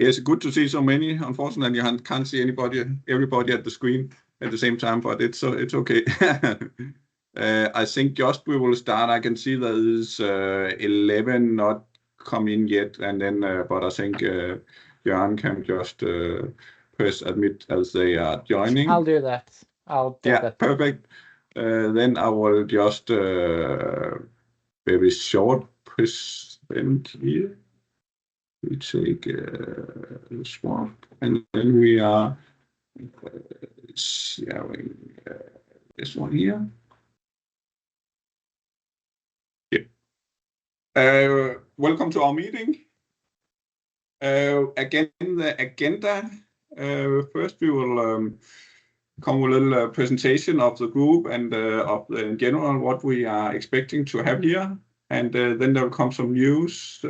It's good to see so many. Unfortunately, I can't see everybody at the screen at the same time, but it's okay. I think just we will start. I can see there is 11 not come in yet, and then but I think Jørgen can just press admit as they are joining. I'll do that. I'll get that. Perfect. Then I will just very short present here. We take swap, and then we are sharing this one here. Welcome to our meeting. Again, the agenda. First, we will come with a little presentation of the group and of in general what we are expecting to have here, and then there will come some news.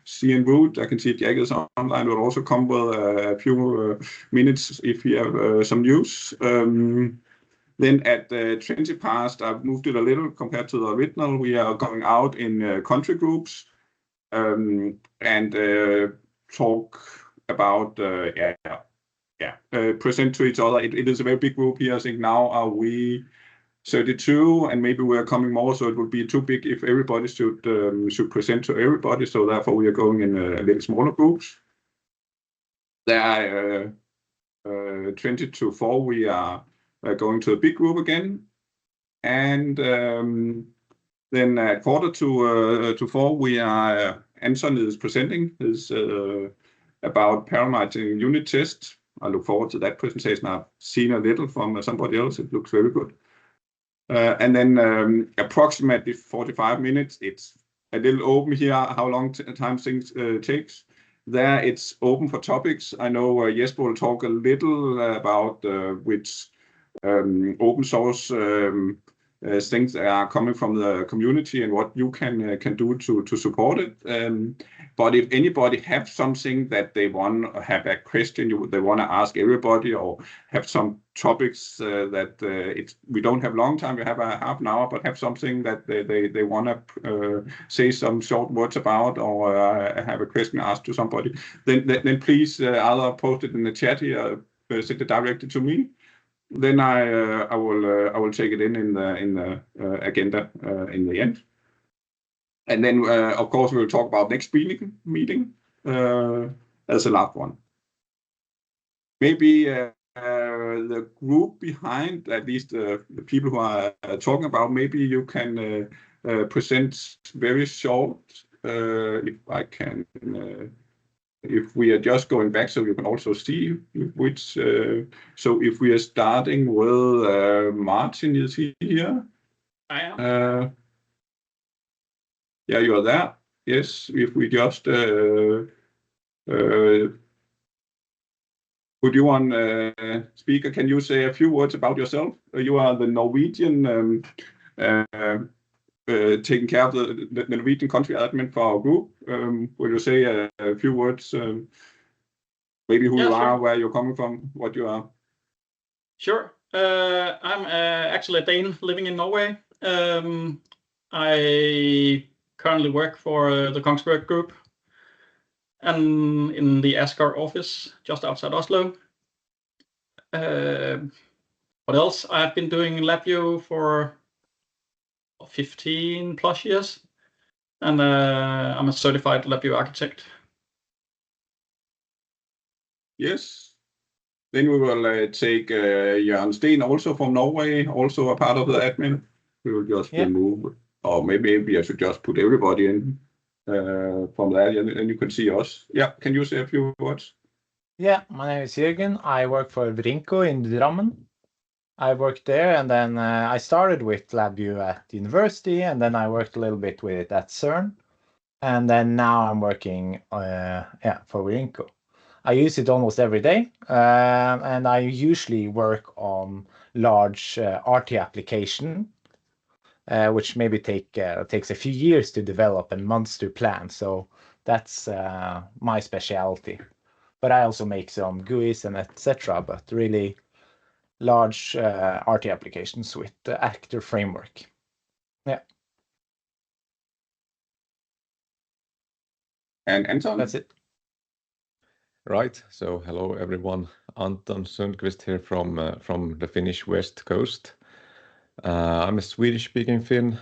Cian Root, I can see Jack is online, will also come with a few minutes if we have some news. Then at 20 past, I've moved it a little compared to the original. We are going out in country groups and talk about, present to each other. It is a very big group here. I think now are we 32, and maybe we are coming more, so it would be too big if everybody should present to everybody. So therefore, we are going in a little smaller groups. There are 20 to 4. We are going to a big group again, and then at 3:45 to 4, we are Anton is presenting is about parameter unit test. I look forward to that presentation. I've seen a little from somebody else. It looks very good. And then approximately 45 minutes. It's a little open here how long time things takes. There it's open for topics. I know Jesper will talk a little about which open source things that are coming from the community and what you can do to support it. But if anybody have something that they want to have a question they want to ask everybody, or have some topics that we don't have long time, we have a half an hour, but have something that they want to say some short words about, or have a question asked to somebody, then please either post it in the chat here, send it directly to me. Then I will take it in the agenda in the end, and then of course we will talk about next meeting as the last one. Maybe the group behind, at least the people who are talking about, maybe you can present very short. If I can. If we are just going back, so you can also see which. So if we are starting with Martin, is he here? I am. Yeah, you are there. Yes. If we just would you want speaker? Can you say a few words about yourself? You are the Norwegian. Taking care of the Norwegian country admin for our group. Will you say a few words, maybe who you are, where you're coming from, what you are? Sure. I'm actually a Dane living in Norway. I currently work for the Kongsberg Group and in the Asgard office just outside Oslo. What else? I've been doing LabVIEW for 15 plus years, and I'm a certified LabVIEW architect. Yes. Then we will take Jørgen Sten, also from Norway, also a part of the admin. We will just remove, or maybe I should just put everybody in from that, and you can see us. Yeah, can you say a few words? Yeah, my name is Jørgen. I work for Brinko in Drammen. I worked there, and then I started with LabVIEW at university, and then I worked a little bit with it at CERN, and then now I'm working for Brinko. I use it almost every day, and I usually work on large RT application, which maybe takes a few years to develop and months to plan. So that's my specialty. But I also make some GUIs and etc. But really large RT applications with the Actor framework. Yeah. And Anton? That's it. Right. So hello everyone. Anton Sundqvist here from the Finnish West Coast. I'm a Swedish-speaking Finn.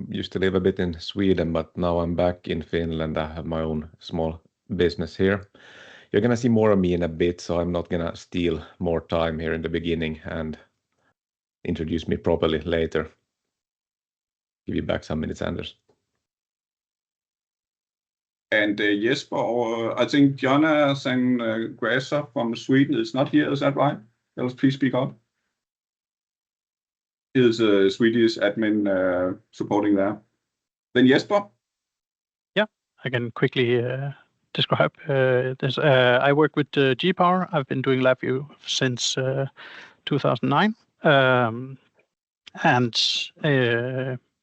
Used to live a bit in Sweden, but now I'm back in Finland. I have my own small business here. You're gonna see more of me in a bit, so I'm not gonna steal more time here in the beginning and introduce me properly later. Give you back some minutes, Anders. And Jesper, or I think Jonathan Grasser from Sweden is not here, is that right? Else please speak up. He is a Swedish admin supporting there. Then Jesper? Yeah, I can quickly describe this. I work with G-Power. I've been doing LabVIEW since 2009.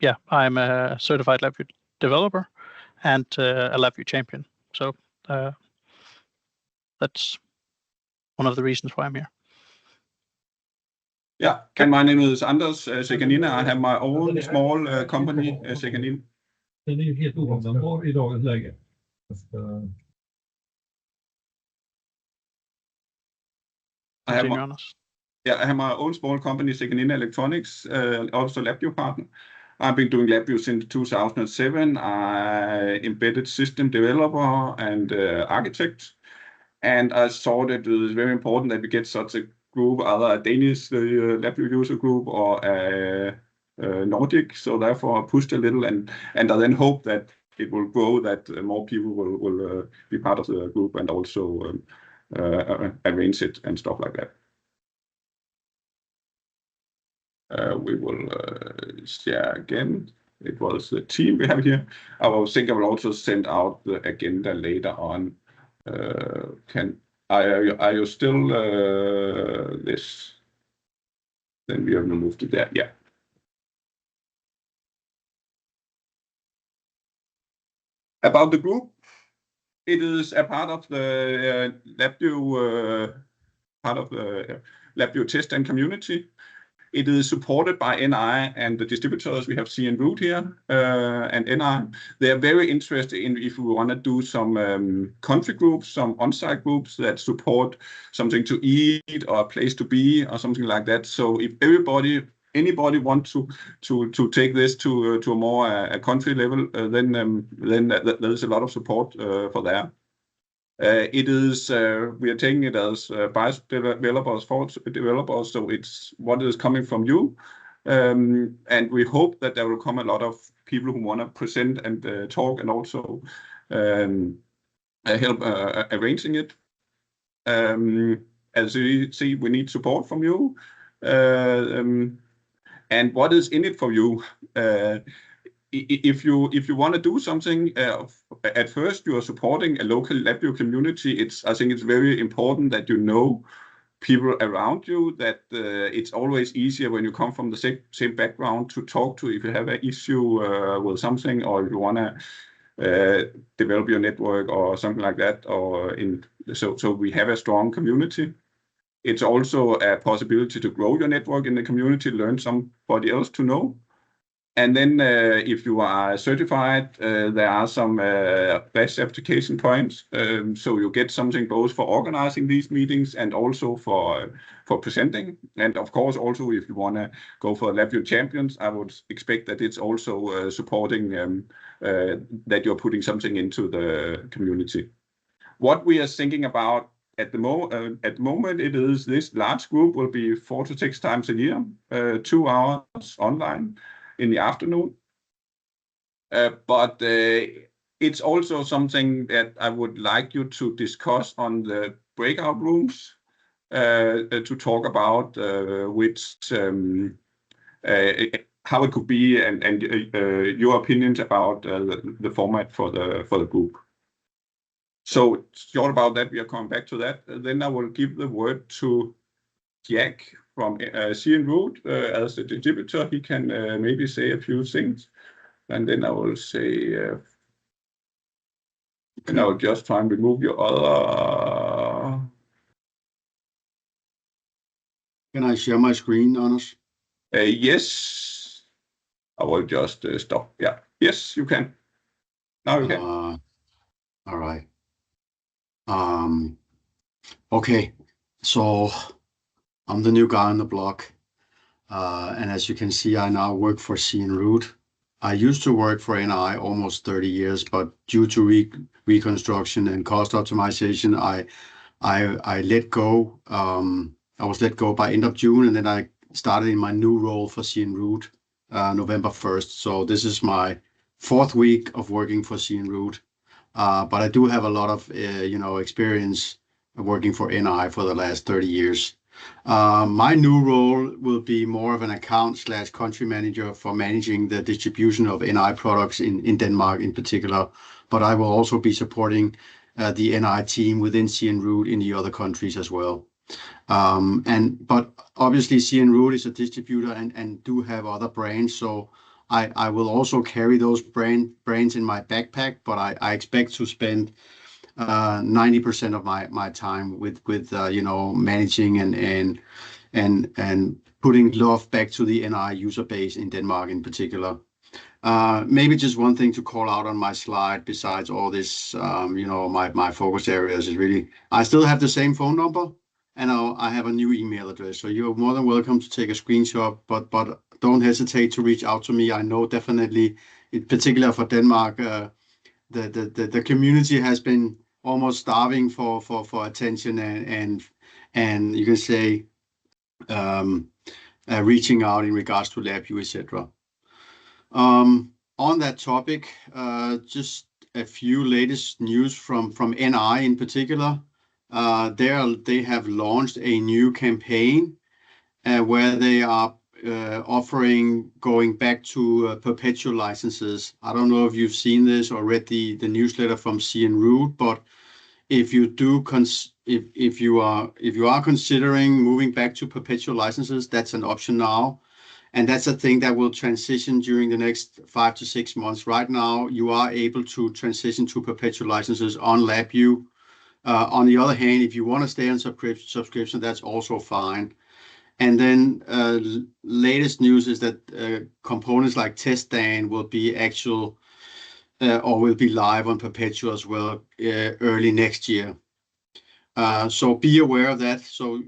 Yeah, I'm a certified LabVIEW developer and a LabVIEW champion. So that's one of the reasons why I'm here. Yeah, and my name is Anders Seganina. I have my own small company, Seganina. Den är ju helt oanvändbar i dagens läge. I have my own small company, Seganina Electronics, also LabVIEW partner. I've been doing LabVIEW since 2007. I'm embedded system developer and architect. And I saw that it was very important that we get such a group, either a Danish LabVIEW user group or a Nordic. So therefore I pushed a little and I then hope that it will grow, that more people will be part of the group and also arrange it and stuff like that. We will share again. It was the team we have here. I think I will also send out the agenda later on. Are you still this? Then we have moved to that. Yeah. About the group, it is a part of the LabVIEW LabVIEW TestStand community. It is supported by NI and the distributors. We have C and Root here and NI. They are very interested in if we want to do some country groups, some on-site groups that support something to eat or a place to be or something like that. So if anybody wants to take this to a more country level, then there's a lot of support for that. It is we are taking it as by developers for developers, so it's what is coming from you, and we hope that there will come a lot of people who want to present and talk and also help arranging it. As you see, we need support from you, and what is in it for you? If you want to do something, at first you are supporting a local LabVIEW community. I think it's very important that you know people around you, that it's always easier when you come from the same background to talk to if you have an issue with something, or if you want to develop your network or something like that. So we have a strong community. It's also a possibility to grow your network in the community, learn somebody else to know. And then if you are certified, there are some best application points. So you get something both for organizing these meetings and also for presenting. And of course, also if you want to go for LabVIEW champions, I would expect that it's also supporting that you're putting something into the community. What we are thinking about at the moment, it is this large group will be 4 to 6 times a year, 2 hours online in the afternoon. But it's also something that I would like you to discuss on the breakout rooms to talk about how it could be and your opinions about the format for the group. So short about that, we are coming back to that. Then I will give the word to Jack from C and Root as the distributor. He can maybe say a few things, and then I will say, and I will just try and remove your other. Can I share my screen, Anders? Yes, I will just stop. Yeah, yes, you can. Now you can. All right. Okay, so I'm the new guy on the block. And as you can see, I now work for CNRoot. I used to work for NI almost 30 years, but due to reconstruction and cost optimization, I let go. I was let go by end of June, and then I started in my new role for CNRoot November 1st. So this is my 4th week of working for CNRoot. But I do have a lot of experience working for NI for the last 30 years. My new role will be more of an account/country manager for managing the distribution of NI products in Denmark in particular, but I will also be supporting the NI team within CNRoot in the other countries as well. But obviously CNRoot is a distributor and do have other brands, so I will also carry those brands in my backpack, but I expect to spend 90% of my time with managing and putting love back to the NI user base in Denmark in particular. Maybe just one thing to call out on my slide besides all this, my focus areas is really, I still have the same phone number and I have a new email address. So you're more than welcome to take a screenshot, but don't hesitate to reach out to me. I know definitely, in particular for Denmark, the community has been almost starving for attention and you can say reaching out in regards to LabVIEW, etc. On that topic, just a few latest news from NI in particular. They have launched a new campaign where they are offering going back to perpetual licenses. I don't know if you've seen this or read the newsletter from CNRoot, but if you do if you are considering moving back to perpetual licenses, that's an option now, and that's a thing that will transition during the next 5 to 6 months. Right now, you are able to transition to perpetual licenses on LabVIEW. On the other hand, if you want to stay on subscription, that's also fine. And then latest news is that components like TestStand will be or will be live on perpetual as well early next year. So be aware of that. So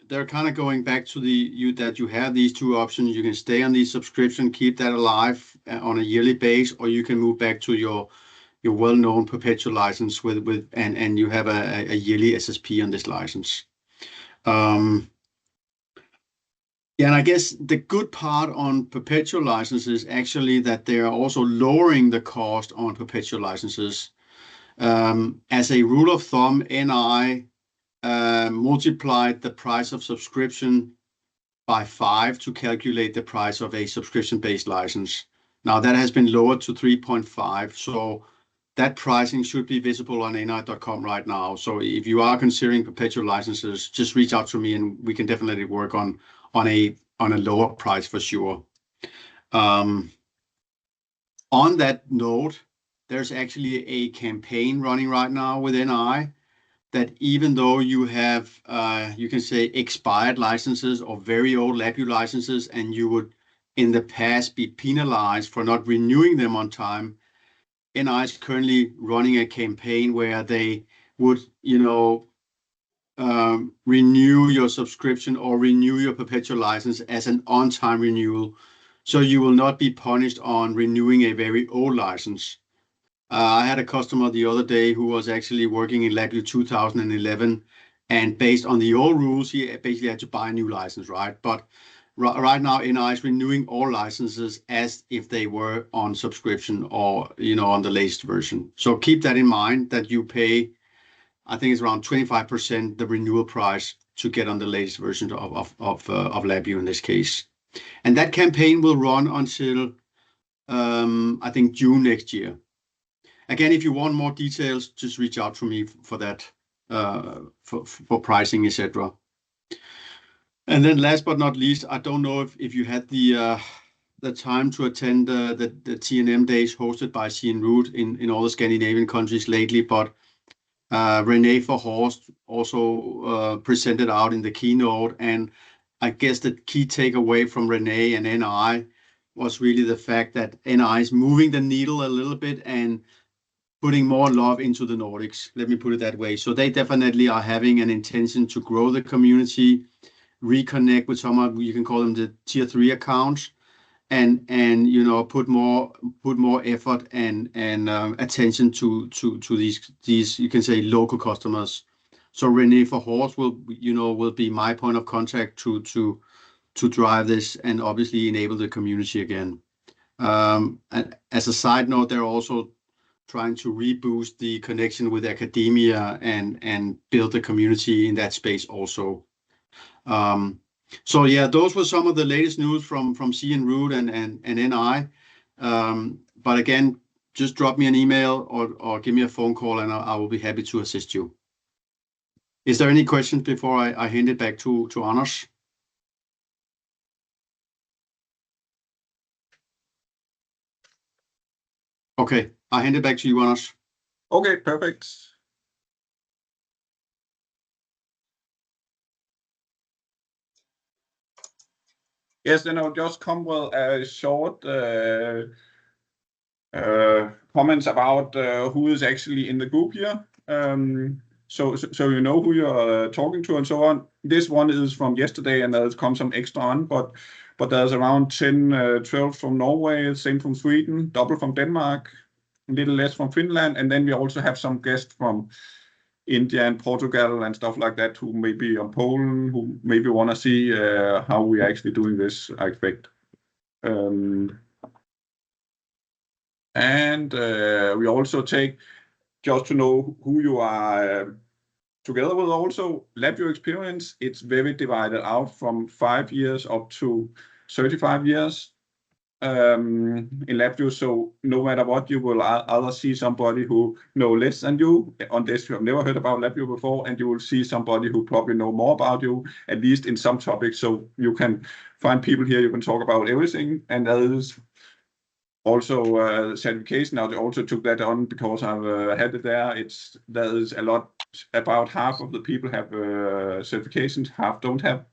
they're kind of going back to that you have these two options. You can stay on the subscription, keep that alive on a yearly base, or you can move back to your well-known perpetual license and you have a yearly SSP on this license. Yeah, and I guess the good part on perpetual licenses is actually that they are also lowering the cost on perpetual licenses. As a rule of thumb, NI multiplied the price of subscription by 5 to calculate the price of a subscription-based license. Now that has been lowered to 3.5, so that pricing should be visible on ni.com right now. So if you are considering perpetual licenses, just reach out to me and we can definitely work on a lower price for sure. On that note, there's actually a campaign running right now with NI that even though you have, you can say, expired licenses or very old LabVIEW licenses, and you would in the past be penalized for not renewing them on time, NI is currently running a campaign where they would, renew your subscription or renew your perpetual license as an on-time renewal. So you will not be punished on renewing a very old license. I had a customer the other day who was actually working in LabVIEW 2011, and based on the old rules, he basically had to buy a new license, right? But right now, NI is renewing all licenses as if they were on subscription or on the latest version. So keep that in mind that you pay, I think it's around 25% the renewal price to get on the latest version of LabVIEW in this case. And that campaign will run until I think June next year. Again, if you want more details, just reach out to me for that, for pricing, etc. And then last but not least, I don't know if you had the time to attend the TNM days hosted by CNRoot in all the Scandinavian countries lately, but Renee Verhorst also presented out in the keynote, and I guess the key takeaway from Renee and NI was really the fact that NI is moving the needle a little bit, and putting more love into the Nordics. Let me put it that way. So they definitely are having an intention to grow the community, reconnect with some of, you can call them the tier 3 accounts, and you know, put more effort and attention to these you can say local customers. So René for Horse will be my point of contact to drive this and obviously enable the community again. And as a side note, they're also trying to reboost the connection with academia and build the community in that space also. So yeah, those were some of the latest news from CN Root and NI. But again, just drop me an email or give me a phone call, and I will be happy to assist you. Is there any questions before I hand it back to Anders? Okay, I hand it back to you, Anders. Okay, perfect. Yes, then I'll just come with a short comments about who is actually in the group here. So you know who you're talking to and so on. This one is from yesterday, and there's come some extra on, but there's around 10, 12 from Norway, same from Sweden, double from Denmark, a little less from Finland, and then we also have some guests from India and Portugal and stuff like that, who may be on Poland, who maybe want to see how we are actually doing this, I expect. And we also take, just to know who you are together with also, LabVIEW experience. It's very divided out from 5 years up to 35 years in LabVIEW. So no matter what, you will either see somebody who know less than you, unless you have never heard about LabVIEW before, and you will see somebody who probably know more about you, at least in some topics. So you can find people here, you can talk about everything, and there is also certification. I also took that on because I've had it there. There is a lot, about half of the people have certifications, half don't have.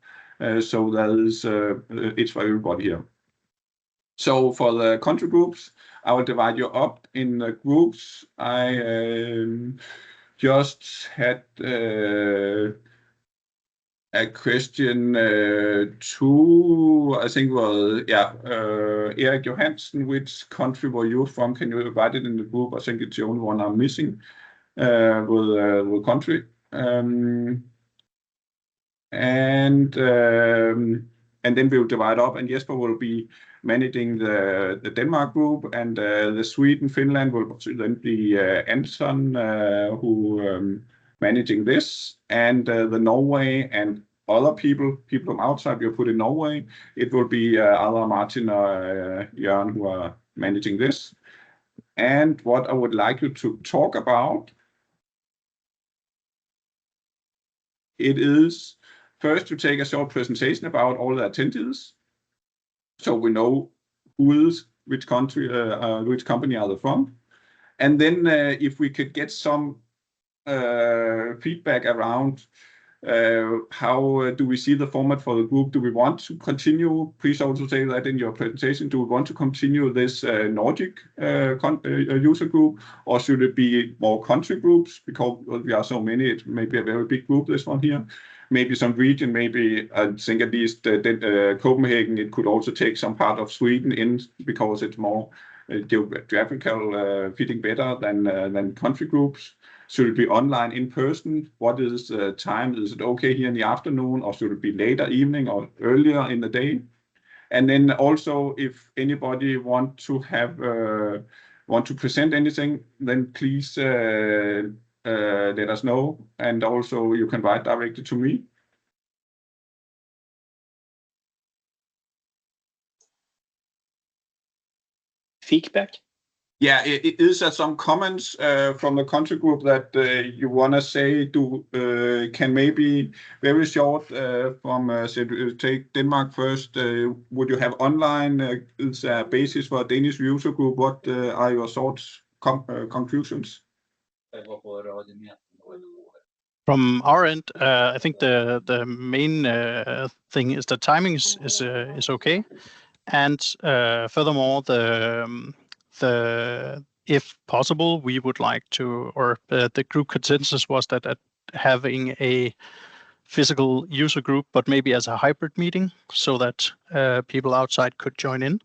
So there is it's for everybody here. So for the country groups, I will divide you up in the groups. I just had a question to, I think, well, yeah, Erik Johansen, which country were you from? Can you divide it in the group? I think it's the only one I'm missing with country. And then we'll divide up, and Jesper will be managing the Denmark group, and the Sweden, Finland will then be Anton, who managing this, and the Norway and other people from outside we put in Norway. It will be either Martin or Jørgen who are managing this. And what I would like you to talk about, it is first to take a short presentation about all the attendees, so we know who is, which country, which company are they from. And then if we could get some feedback around how do we see the format for the group? Do we want to continue? Please also say that in your presentation. Do we want to continue this Nordic user group, or should it be more country groups? Because we are so many, it may be a very big group, this one here. Maybe some region, maybe I think at least Copenhagen, it could also take some part of Sweden in, because it's more geographical fitting better than country groups. Should it be online, in person? What is the time? Is it okay here in the afternoon, or should it be later evening or earlier in the day? And then also, if anybody want to present anything, then please let us know. And also, you can write directly to me. Feedback? Yeah, is there some comments from the country group that you want to say? Can maybe very short from take Denmark first. Would you have online? Is there a basis for a Danish user group? What are your thoughts, conclusions? From our end, I think the main thing is the timing is okay, and furthermore the if possible, we would like to, or the group consensus was that having a physical user group, but maybe as a hybrid meeting, so that people outside could join in,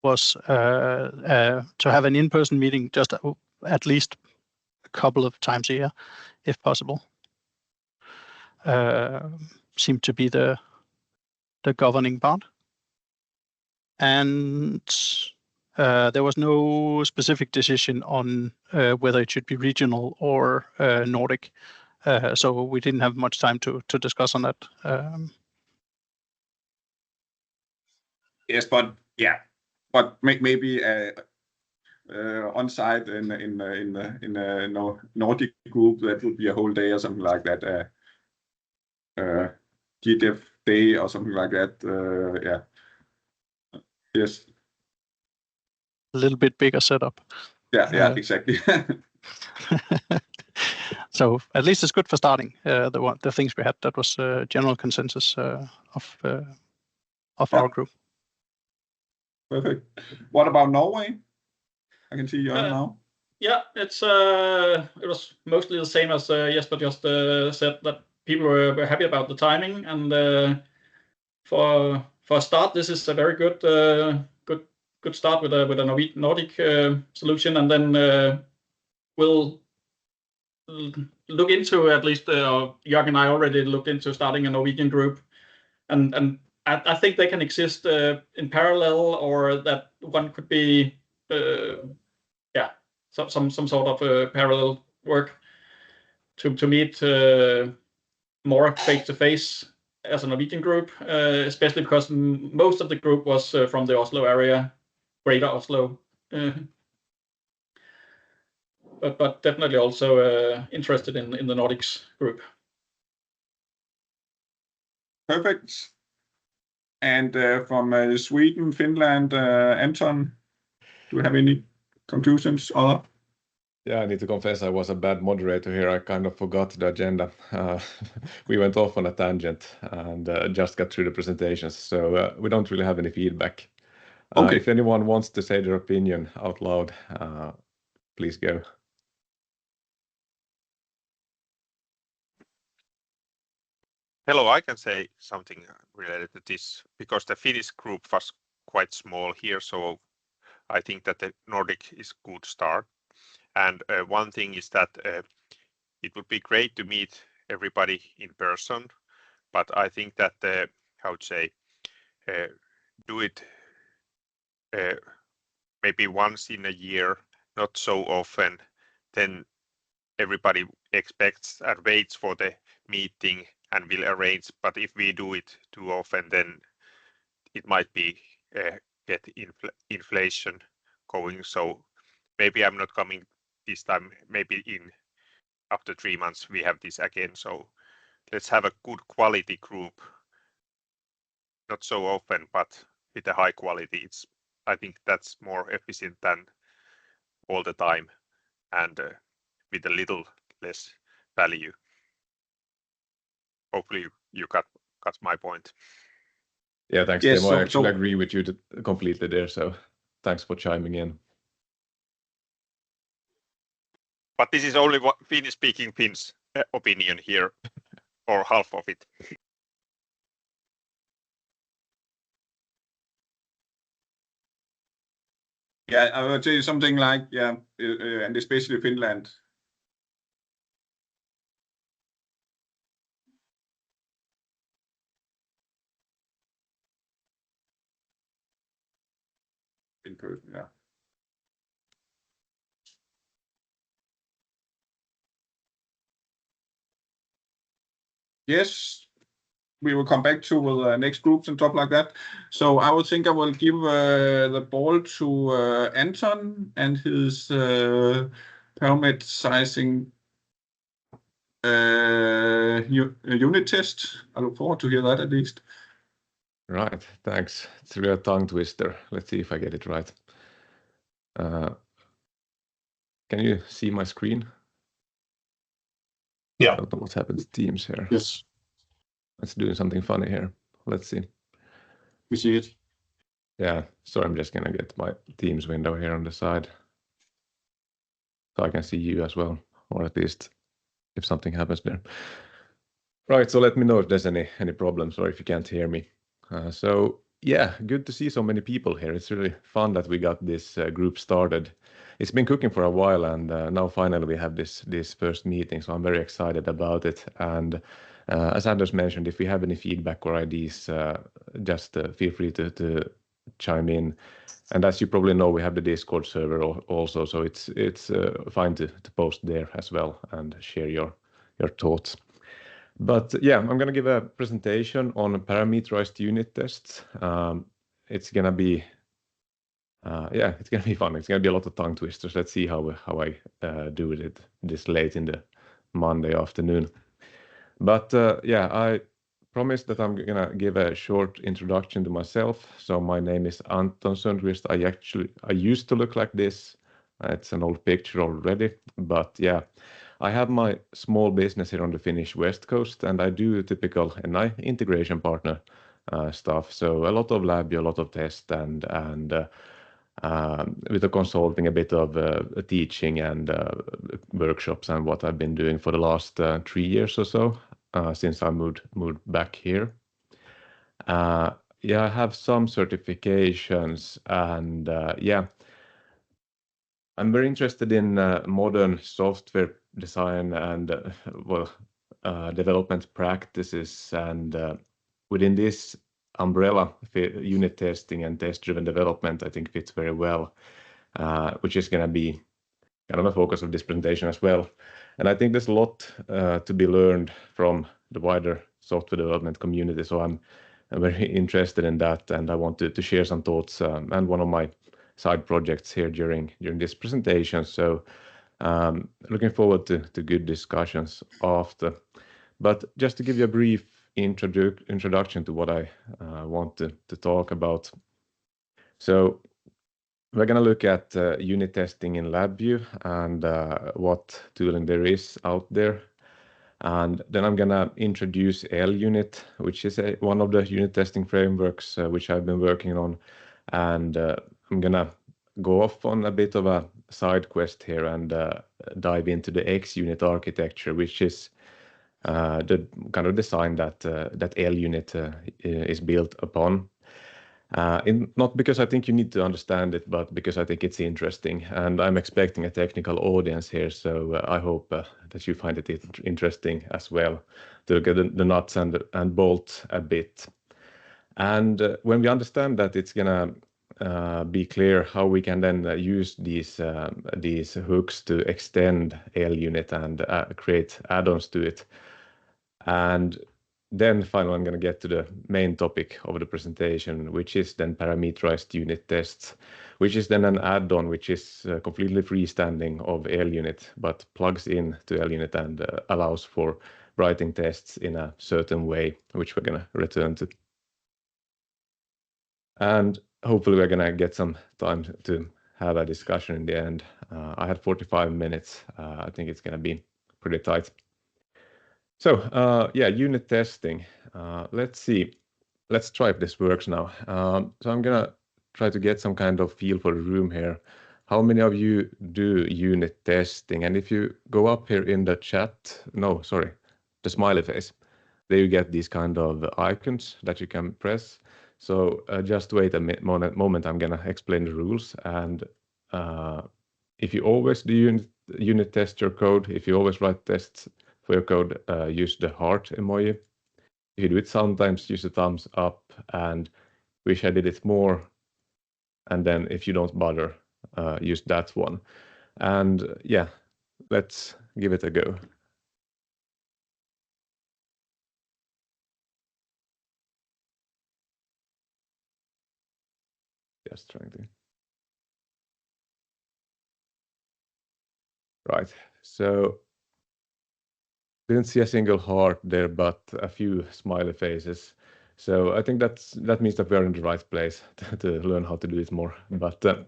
was to have an in-person meeting just at least a couple of times a year, if possible. Seemed to be the governing part. And there was no specific decision on whether it should be regional or Nordic. So we didn't have much time to discuss on that. Yes, but yeah, but maybe on site in a Nordic group, that would be a whole day or something like that. GDF day or something like that. Yeah. Yes. A little bit bigger setup. Yeah, exactly. So at least it's good for starting. The things we had, that was general consensus of our group. Perfect. What about Norway? I can see you now. Yeah, it was mostly the same as Jesper just said, that people were happy about the timing, and for a start, this is a very good start with a Nordic solution, and then we'll look into, at least Jörg and I already looked into starting a Norwegian group, and I think they can exist in parallel, or that one could be some sort of parallel work to meet more face to face as a Norwegian group, especially because most of the group was from the Oslo area, Greater Oslo. But definitely also interested in the Nordics group. Perfect. And from Sweden, Finland, Anton, do you have any conclusions? Yeah, I need to confess I was a bad moderator here. I kind of forgot the agenda. We went off on a tangent and just got through the presentations, so we don't really have any feedback. Okay. If anyone wants to say their opinion out loud, please go. Hello, I can say something related to this, because the Finnish group was quite small here, so I think that the Nordic is a good start. And one thing is that it would be great to meet everybody in person, but I think that do it maybe once in a year, not so often. Then everybody expects and waits for the meeting and will arrange. But if we do it too often, then it might be get inflation going. So maybe I'm not coming this time. Maybe after 3 months we have this again. So let's have a good quality group. Not so often, but with a high quality. I think that's more efficient than all the time, and with a little less value. Hopefully you got my point. Yeah, thanks, Yes, Timo. I actually agree with you completely there, so thanks for chiming in. But this is only what Finnish-speaking Finns' opinion here, or half of it. Yeah, I will tell you something like, and especially Finland. In person, yeah. Yes, we will come back to next groups and stuff like that. So I would think I will give the ball to Anton and his parameter sizing unit test. I look forward to hear that at least. Right, thanks. It's really a tongue twister. Let's see if I get it right. Can you see my screen? Yeah. I don't know what happened to Teams here. Yes, It's doing something funny here. Let's see. we see it. Yeah, so I'm just gonna get my Teams window here on the side so I can see you as well, or at least if something happens there. Right, so let me know if there's any problems or if you can't hear me. So yeah, good to see so many people here. It's really fun that we got this group started. It's been cooking for a while, and now finally we have this first meeting, so I'm very excited about it. And as Anders mentioned, if we have any feedback or ideas, just feel free to chime in. And as you probably know, we have the Discord server also, so it's fine to post there as well and share your thoughts. But yeah, I'm gonna give a presentation on parameterized unit tests. It's gonna be it's gonna be fun. It's gonna be a lot of tongue twisters. Let's see how I do it this late in the Monday afternoon. But yeah, I promised that I'm gonna give a short introduction to myself. So my name is Anton Sundqvist. I used to look like this. It's an old picture already, but yeah, I have my small business here on the Finnish West Coast, and I do typical NI integration partner stuff. So a lot of LabVIEW, a lot of test, and with the consulting, a bit of teaching and workshops, and what I've been doing for the last 3 years or so since I moved back here. Yeah, I have some certifications, and yeah, I'm very interested in modern software design and development practices, and within this umbrella, unit testing and test-driven development, I think fits very well, which is going to be kind of a focus of this presentation as well. And I think there's a lot to be learned from the wider software development community, so I'm very interested in that, and I want to share some thoughts and one of my side projects here during this presentation. So looking forward to good discussions after. But just to give you a brief introduction to what I want to talk about. So we're going to look at unit testing in LabVIEW and what tooling there is out there. And then I'm going to introduce LUnit, which is one of the unit testing frameworks which I've been working on. And I'm going to go off on a bit of a side quest here and dive into the XUnit architecture, which is the kind of design that LUnit is built upon. Not because I think you need to understand it, but because I think it's interesting, and I'm expecting a technical audience here, so I hope that you find it interesting as well to get the nuts and bolts a bit. And when we understand that, it's gonna be clear how we can then use these hooks to extend LUnit and create add-ons to it. And then finally, I'm going to get to the main topic of the presentation, which is then parameterized unit tests, which is then an add-on which is completely freestanding of LUnit, but plugs in to LUnit and allows for writing tests in a certain way, which we're going to return to. And hopefully we're going to get some time to have a discussion in the end. I had 45 minutes. I think it's going to be pretty tight. So yeah, unit testing. Let's see. Let's try if this works now. So I'm gonna try to get some kind of feel for the room here. How many of you do unit testing? And if you go up here in the chat, no, sorry, the smiley face, there you get these kind of icons that you can press. So just wait a moment, I'm gonna explain the rules. And if you always do unit test your code, if you always write tests for your code, use the heart emoji. If you do it sometimes, use the thumbs up, and wish I did it more. And then if you don't bother, use that one. And yeah, let's give it a go. Just trying to. Right, so didn't see a single heart there, but a few smiley faces. So I think that means that we're in the right place to learn how to do it more. But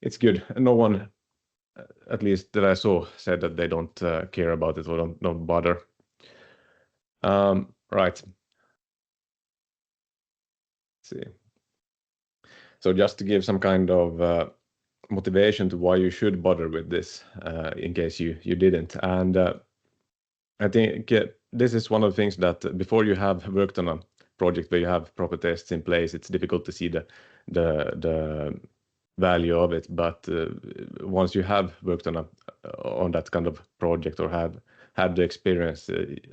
it's good. No one, at least that I saw, said that they don't care about it or don't bother. Right. Let's see. So just to give some kind of motivation to why you should bother with this, in case you didn't. And I think this is one of the things that before you have worked on a project where you have proper tests in place, it's difficult to see the value of it. But once you have worked on that kind of project or have had the experience,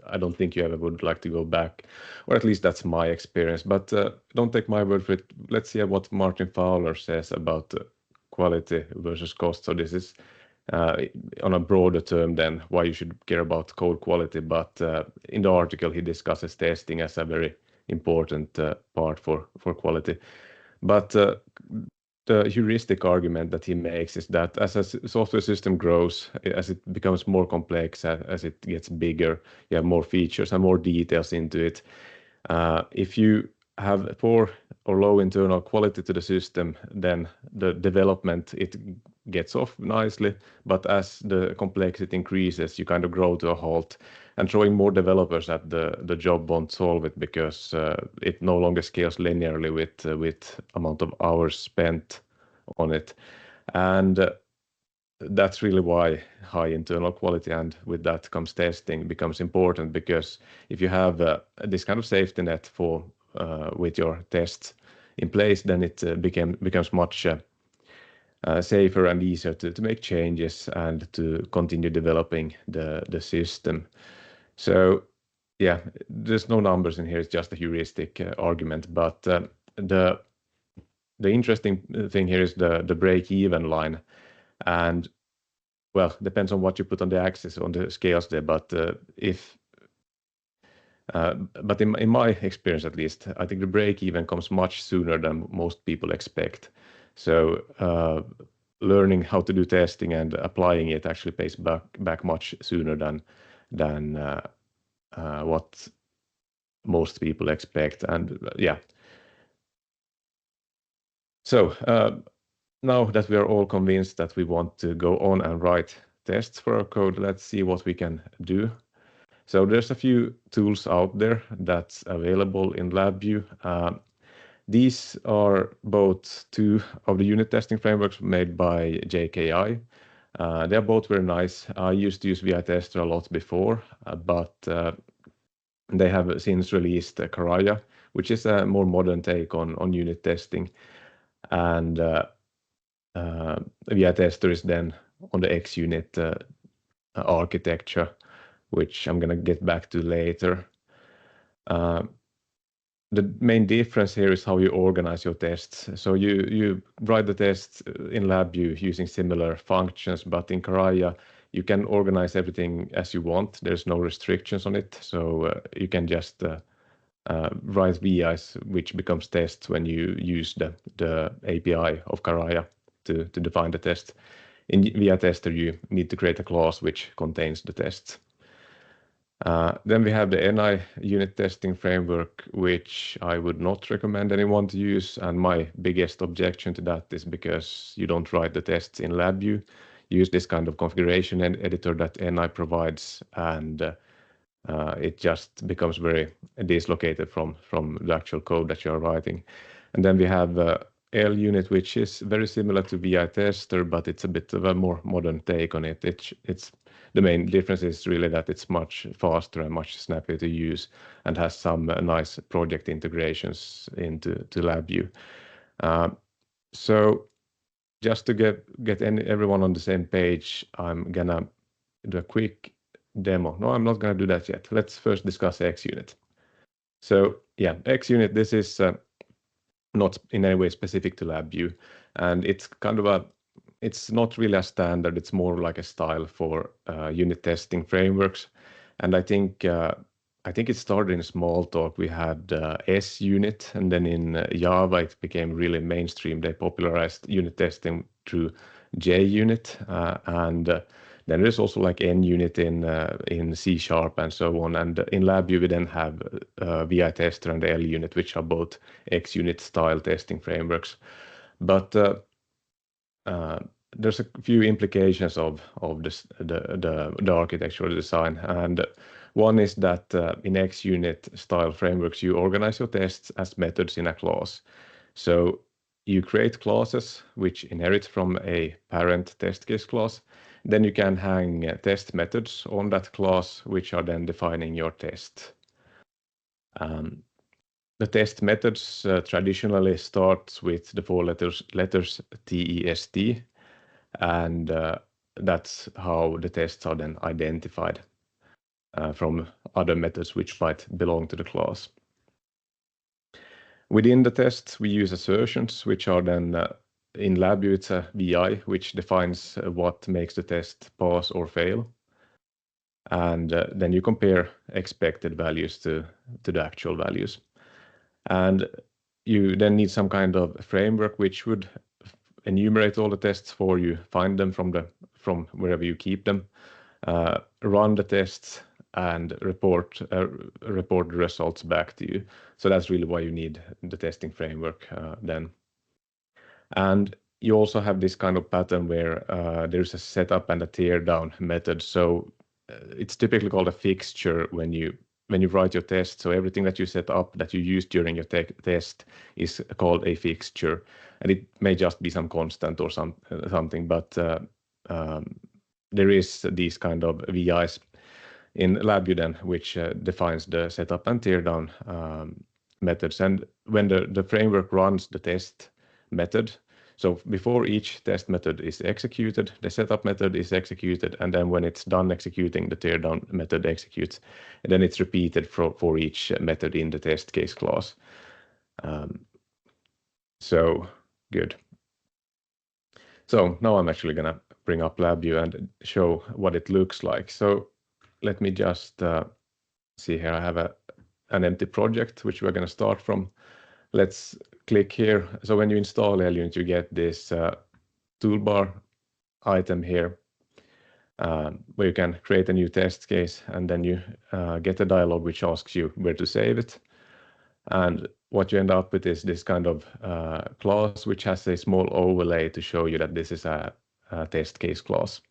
I don't think you ever would like to go back, or at least that's my experience. But don't take my word for it. Let's see what Martin Fowler says about quality versus cost. So this is on a broader term than why you should care about code quality. But in the article, he discusses testing as a very important part for quality. But the heuristic argument that he makes is that as a software system grows, as it becomes more complex, as it gets bigger, you have more features and more details into it. If you have poor or low internal quality to the system, then the development, it gets off nicely. But as the complexity increases, you kind of grow to a halt. And throwing more developers at the job won't solve it, because it no longer scales linearly with amount of hours spent on it. And that's really why high internal quality, and with that comes testing, becomes important. Because if you have this kind of safety net for with your tests in place, then it becomes much safer and easier to make changes and to continue developing the system. So yeah, there's no numbers in here, it's just a heuristic argument. But the interesting thing here is the break-even line. And well, depends on what you put on the axis, on the scales there. But but in my experience, at least, I think the break-even comes much sooner than most people expect. So learning how to do testing and applying it actually pays back much sooner than what most people expect. And yeah. So now that we are all convinced that we want to go on and write tests for our code, let's see what we can do. So there's a few tools out there that's available in LabVIEW. These are both two of the unit testing frameworks made by JKI. They're both very nice. I used to use VI Tester a lot before, but they have since released Karaya, which is a more modern take on unit testing. And VI Tester is then on the XUnit architecture, which I'm going to get back to later. The main difference here is how you organize your tests. So you write the tests in LabVIEW using similar functions, but in Karaya, you can organize everything as you want. There's no restrictions on it. So you can just write VIs, which becomes tests when you use the API of Karaya to define the test. In VI Tester, you need to create a class which contains the tests. Then we have the NI unit testing framework, which I would not recommend anyone to use. And my biggest objection to that is because you don't write the tests in LabVIEW. Use this kind of configuration editor that NI provides, and it just becomes very dislocated from the actual code that you're writing. And then we have LUnit, which is very similar to VI Tester, but it's a bit of a more modern take on it. It's the main difference is really that it's much faster and much snappier to use, and has some nice project integrations into LabVIEW. So just to get everyone on the same page, I'm gonna do a quick demo. No, I'm not gonna do that yet. Let's first discuss XUnit. So yeah, XUnit, this is not in any way specific to LabVIEW, and it's kind of it's not really a standard. It's more like a style for unit testing frameworks. And I think it started in Smalltalk. We had SUnit, and then in Java it became really mainstream. They popularized unit testing through JUnit, and then there's also like NUnit in C# and so on. And in LabVIEW we then have VI Tester and LUnit, which are both XUnit style testing frameworks. But there's a few implications of this, the architectural design, and one is that in XUnit style frameworks you organize your tests as methods in a class. So you create classes which inherit from a parent test case class. Then you can hang test methods on that class, which are then defining your test. The test methods traditionally starts with the four letters TEST, and that's how the tests are then identified from other methods which might belong to the class. Within the tests, we use assertions, which are then in LabVIEW, it's a VI, which defines what makes the test pass or fail. And then you compare expected values to the actual values. And you then need some kind of framework which would enumerate all the tests for you, find them from wherever you keep them, run the tests, and report the results back to you. So that's really why you need the testing framework then. And you also have this kind of pattern where there's a setup and a tear down method. So it's typically called a fixture when you write your test. So everything that you set up that you use during your test is called a fixture, and it may just be some constant or something, but there is these kind of VIs in LabVIEW then, which defines the setup and tear down methods. And when the framework runs the test method, so before each test method is executed, the setup method is executed, and then when it's done executing, the tear down method executes, and then it's repeated for each method in the test case class. So good. So now I'm actually gonna bring up LabVIEW and show what it looks like. So let me just see here. I have an empty project which we're gonna start from. Let's click here. So when you install LUnit, you get this toolbar item here where you can create a new test case, and then you get a dialog which asks you where to save it. And what you end up with is this kind of class which has a small overlay to show you that this is a test case class.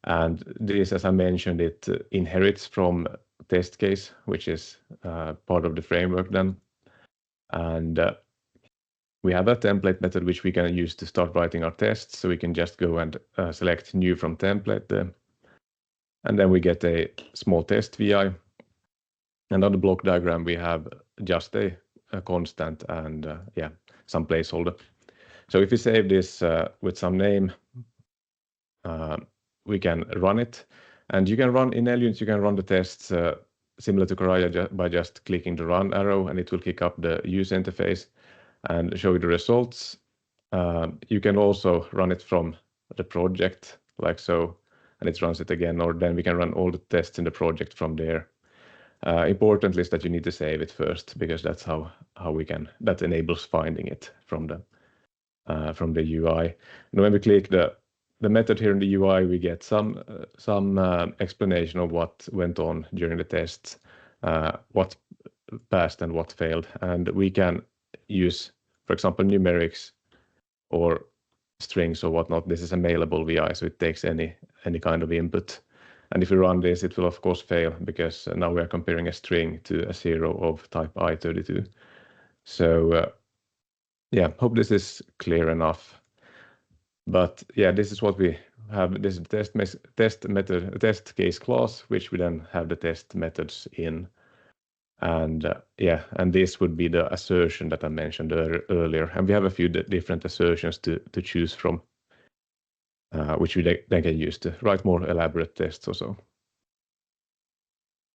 And this, as I mentioned, it inherits from test case, which is part of the framework then. And we have a template method which we can use to start writing our tests. So we can just go and select new from template. And then we get a small test VI. And on the block diagram, we have just a constant and some placeholder. So if we save this with some name, we can run it. And you can run in LUnit, you can run the tests similar to Karaya by just clicking the run arrow, and it will kick up the user interface and show you the results. You can also run it from the project like so, and it runs it again, or then we can run all the tests in the project from there. Importantly is that you need to save it first, because that's how we can, that enables finding it from the UI. And when we click the method here in the UI, we get some explanation of what went on during the tests, what passed and what failed. And we can use, for example, numerics or strings or whatnot. This is a mailable VI, so it takes any kind of input. And if we run this, it will of course fail, because now we are comparing a string to a 0 of type I32. So hope this is clear enough. But this is what we have. This is the test case class, which we then have the test methods in. And and this would be the assertion that I mentioned earlier. And we have a few different assertions to choose from, which we then can use to write more elaborate tests or so.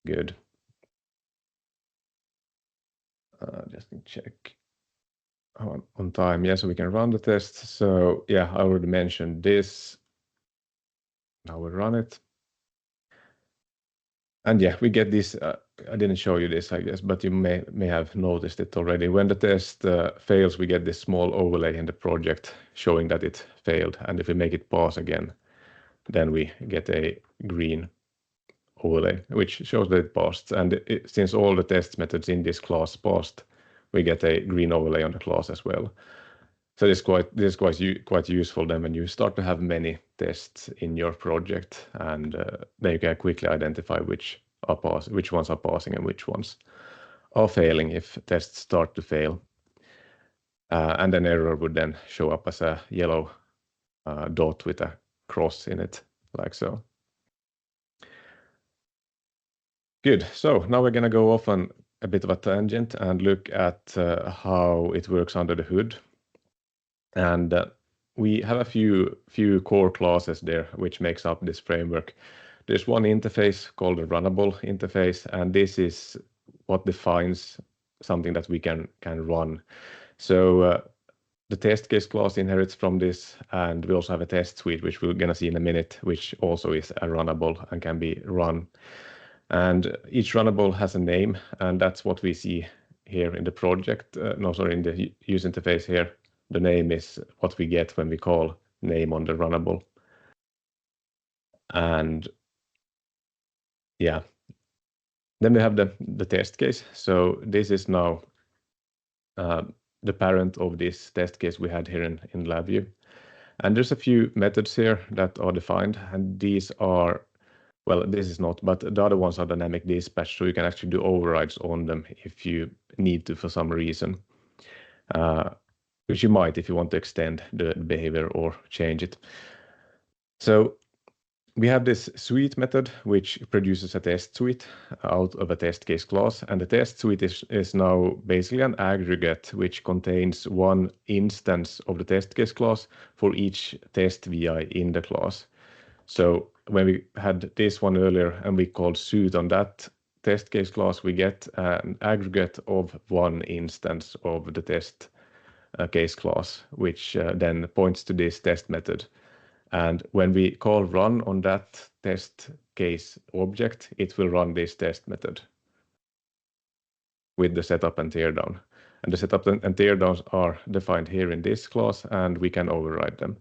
Good. Just check on time. So we can run the tests. So I already mentioned this. Now we'll run it. And we get this. I didn't show you this, I guess, but you may have noticed it already. When the test fails, we get this small overlay in the project showing that it failed. And if we make it pass again, then we get a green overlay, which shows that it passed. And since all the test methods in this class passed, we get a green overlay on the class as well. So this is quite useful then when you start to have many tests in your project, and then you can quickly identify which ones are passing and which ones are failing if tests start to fail. and an error would then show up as a yellow dot with a cross in it, like so. Good. So now we're going to go off on a bit of a tangent and look at how it works under the hood. And we have a few core classes there which makes up this framework. There's one interface called the runnable interface, and this is what defines something that we can run. So the test case class inherits from this, and we also have a test suite, which we're going to see in a minute, which also is a runnable and can be run. And each runnable has a name, and that's what we see here in the project. In the user interface here. The name is what we get when we call name on the runnable. And yeah, then we have the test case. So this is now the parent of this test case we had here in LabVIEW. And there's a few methods here that are defined, and these are, well, this is not, but the other ones are dynamic dispatch, so you can actually do overrides on them if you need to for some reason, which you might if you want to extend the behavior or change it. So we have this suite method, which produces a test suite out of a test case class. And the test suite is now basically an aggregate which contains one instance of the test case class for each test VI in the class. So when we had this one earlier and we called suite on that test case class, we get an aggregate of one instance of the test case class, which then points to this test method. And when we call run on that test case object, it will run this test method with the setup and teardown. And the setup and teardowns are defined here in this class, and we can override them.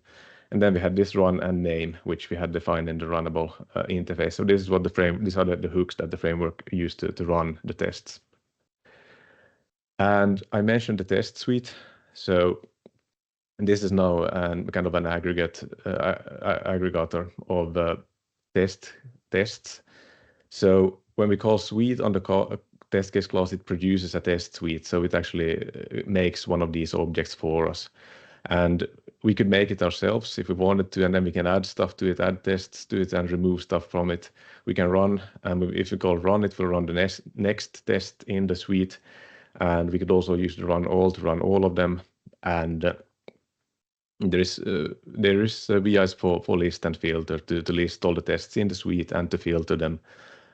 And then we had this run and name, which we had defined in the runnable interface. So this is what these are the hooks that the framework used to run the tests. And I mentioned the test suite. So this is now kind of an aggregator of tests. So when we call suite on the test case class, it produces a test suite. So it actually makes one of these objects for us. And we could make it ourselves if we wanted to, and then we can add stuff to it, add tests to it, and remove stuff from it. We can run, and if we call run, it will run the next test in the suite. And we could also use the run all to run all of them. And there is VIs for list and filter to list all the tests in the suite and to filter them,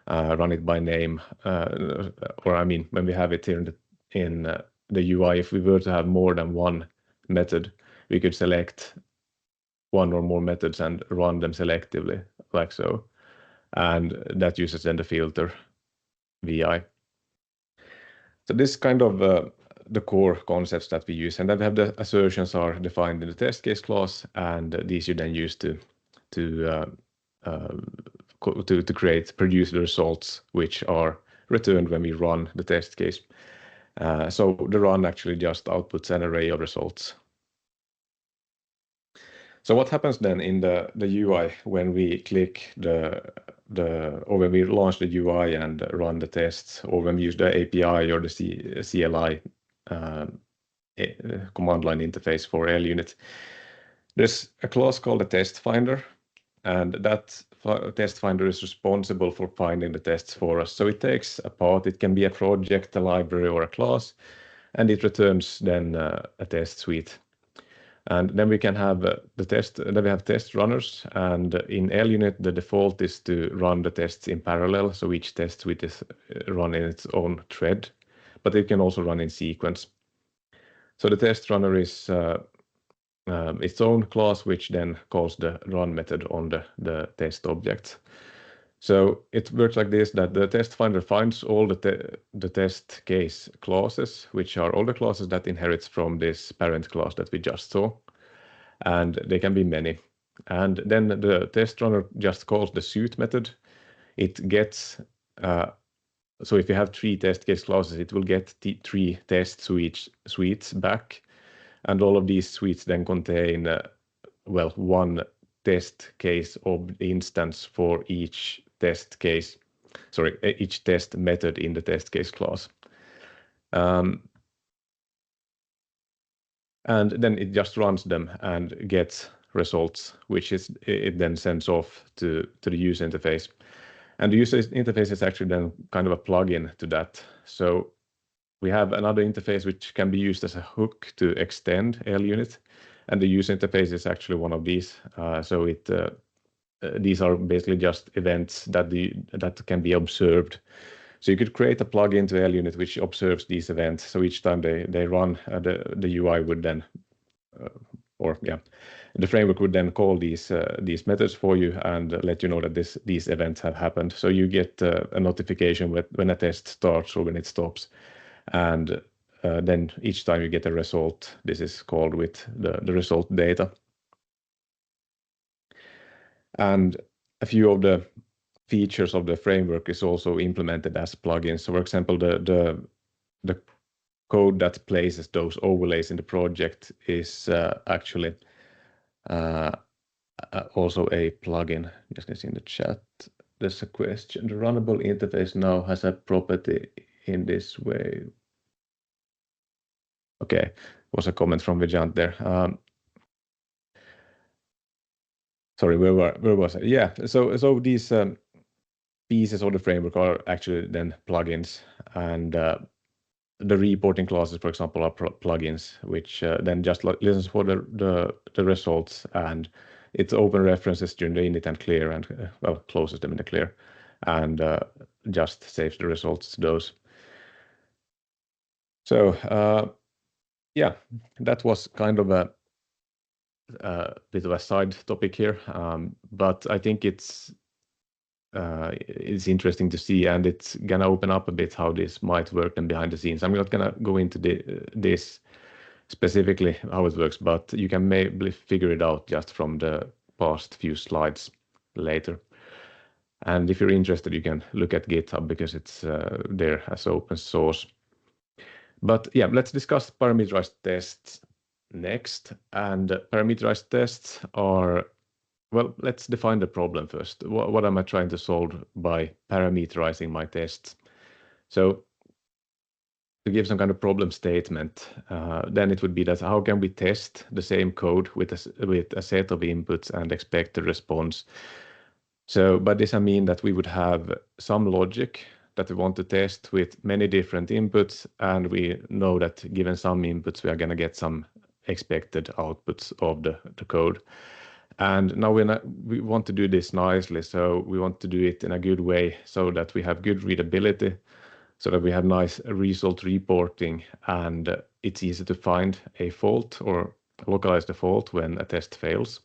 run it by name, or I mean, when we have it here in the UI, if we were to have more than one method, we could select one or more methods and run them selectively, like so, and that uses then the filter VI. So this kind of the core concepts that we use, and then we have the assertions are defined in the test case class, and these you then use to produce the results which are returned when we run the test case. So the run actually just outputs an array of results. So what happens then in the UI when we click or when we launch the UI and run the tests, or when we use the API or the CLI command line interface for LUnit? There's a class called a test finder, and that test finder is responsible for finding the tests for us. So it takes a path. It can be a project, a library, or a class, and it returns then a test suite. And then we can have then we have test runners, and in LUnit the default is to run the tests in parallel, so each test suite is run in its own thread, but it can also run in sequence. So the test runner is its own class, which then calls the run method on the test object. So it works like this, that the test finder finds all the test case classes, which are all the classes that inherits from this parent class that we just saw. And they can be many. And then the test runner just calls the suite method. It gets, so if you have 3 test case classes, it will get 3 test suites back. And all of these suites then contain, one test case of instance for each test method in the test case class. and then it just runs them and gets results, which it then sends off to the user interface. And the user interface is actually then kind of a plugin to that. So we have another interface which can be used as a hook to extend LUnit, and the user interface is actually one of these. So these are basically just events that can be observed. So you could create a plugin to LUnit which observes these events. So each time they run, the UI would then, the framework would then call these methods for you and let you know that these events have happened. So you get a notification when a test starts or when it stops, and then each time you get a result, this is called with the result data. And a few of the features of the framework is also implemented as plugins. So for example, the code that places those overlays in the project is actually also a plugin. Just can see in the chat, there's a question. The runnable interface now has a property in this way. Okay, was a comment from Vijant there. Sorry, where was I? Yeah, so these pieces of the framework are actually then plugins, and the reporting classes, for example, are plugins, which then just listens for the results, and it's open references during the init and clear, and closes them in the clear, and just saves the results to those. So yeah, that was kind of a bit of a side topic here, but I think it's interesting to see, and it's gonna open up a bit how this might work and behind the scenes. I'm not gonna go into this specifically how it works, but you can maybe figure it out just from the past few slides later. And if you're interested, you can look at GitHub because it's there as open source. But yeah, let's discuss parameterized tests next. And parameterized tests are, well, let's define the problem first. What am I trying to solve by parameterizing my tests? So to give some kind of problem statement, then it would be that how can we test the same code with a set of inputs and expect the response? So by this I mean that we would have some logic that we want to test with many different inputs, and we know that given some inputs we are going to get some expected outputs of the code. And now we want to do this nicely, so we want to do it in a good way so that we have good readability, so that we have nice result reporting, and it's easy to find a fault or localize the fault when a test fails.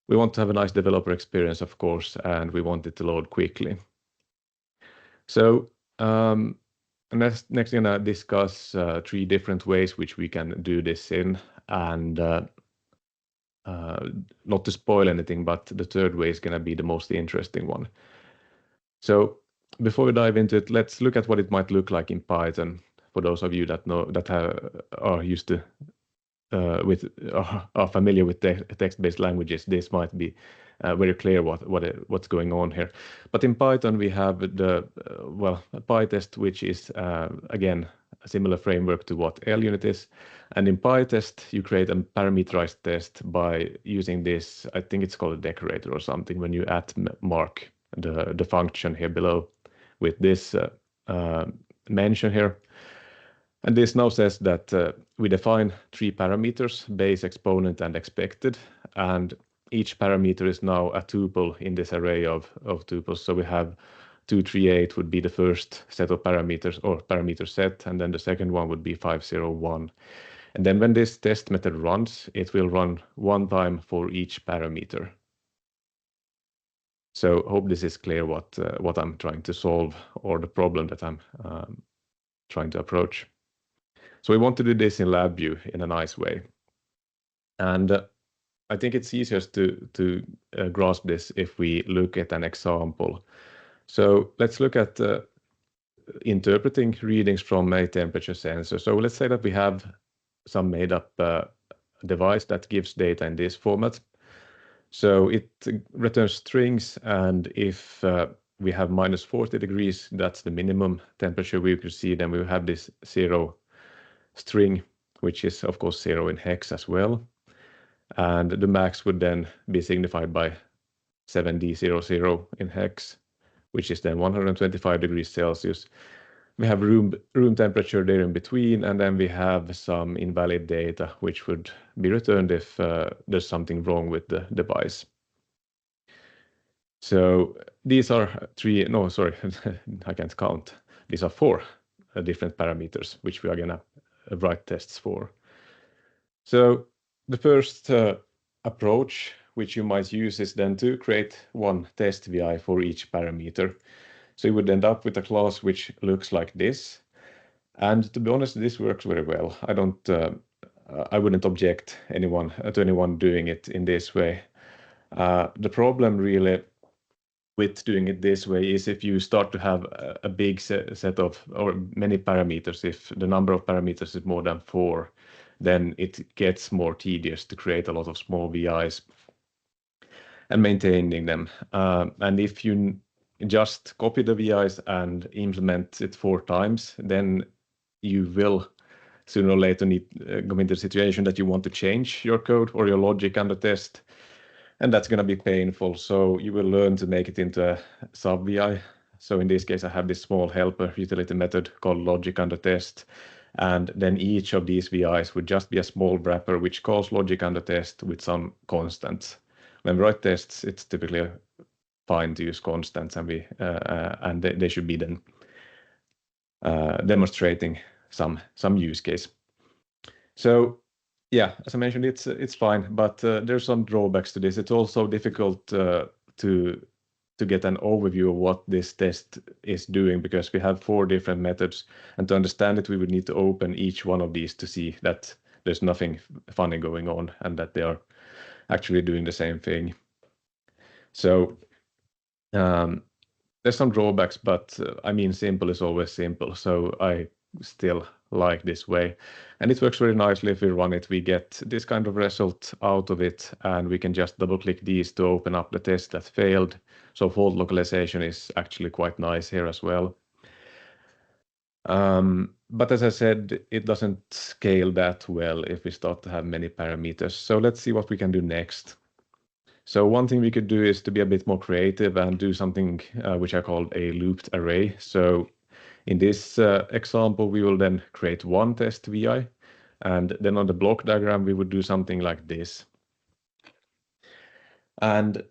We want to have a nice developer experience, of course, and we want it to load quickly. So next I'm gonna discuss 3 different ways which we can do this in, and not to spoil anything, but the third way is gonna be the most interesting one. So before we dive into it, let's look at what it might look like in Python. For those of you that know are used to are familiar with text-based languages, this might be very clear what's going on here. But in Python we have the PyTest, which is again a similar framework to what LUnit is. And in PyTest you create a parameterized test by using this, I think it's called a decorator or something, when you mark the function here below with this mention here. And this now says that we define 3 parameters, base, exponent, and expected. And each parameter is now a tuple in this array of tuples. So we have 238 would be the first set of parameters or parameter set, and then the second one would be 501. And then when this test method runs, it will run 1 time for each parameter. So hope this is clear what I'm trying to solve, or the problem that I'm trying to approach. So we want to do this in LabVIEW in a nice way. And I think it's easiest to grasp this if we look at an example. So let's look at interpreting readings from a temperature sensor. So let's say that we have some made up device that gives data in this format. So it returns strings, and if we have minus 40 degrees, that's the minimum temperature we could see, then we have this 0 string which is of course 0 in hex as well. And the max would then be signified by 7D00 in hex, which is then 125 degrees Celsius. We have room temperature there in between, and then we have some invalid data, which would be returned if there's something wrong with the device. So these are I can't count. These are 4 different parameters, which we are gonna write tests for. So the first approach which you might use is then to create one test VI for each parameter. So you would end up with a class which looks like this. And to be honest, this works very well. I wouldn't object to anyone doing it in this way. The problem really with doing it this way is if you start to have a big set of, or many parameters, if the number of parameters is more than 4, then it gets more tedious to create a lot of small VIs and maintaining them. And if you just copy the VIs and implement it 4 times, then you will sooner or later need go into the situation that you want to change your code or your logic under test, and that's going to be painful. So you will learn to make it into a sub VI. So in this case, I have this small helper utility method called logic under test, and then each of these VIs would just be a small wrapper which calls logic under test with some constants. When we write tests, it's typically fine to use constants, and they should be then demonstrating some use case. So yeah, as I mentioned, it's fine, but there's some drawbacks to this. It's also difficult to get an overview of what this test is doing, because we have 4 different methods, and to understand it, we would need to open each one of these to see that there's nothing funny going on and that they are actually doing the same thing. So there's some drawbacks, but I mean, simple is always simple. So I still like this way, and it works very nicely. If we run it, we get this kind of result out of it, and we can just double click these to open up the test that failed. So fault localization is actually quite nice here as well. But as I said, it doesn't scale that well if we start to have many parameters. So let's see what we can do next. So one thing we could do is to be a bit more creative and do something which I call a looped array. So in this example, we will then create one test VI, and then on the block diagram, we would do something like this. And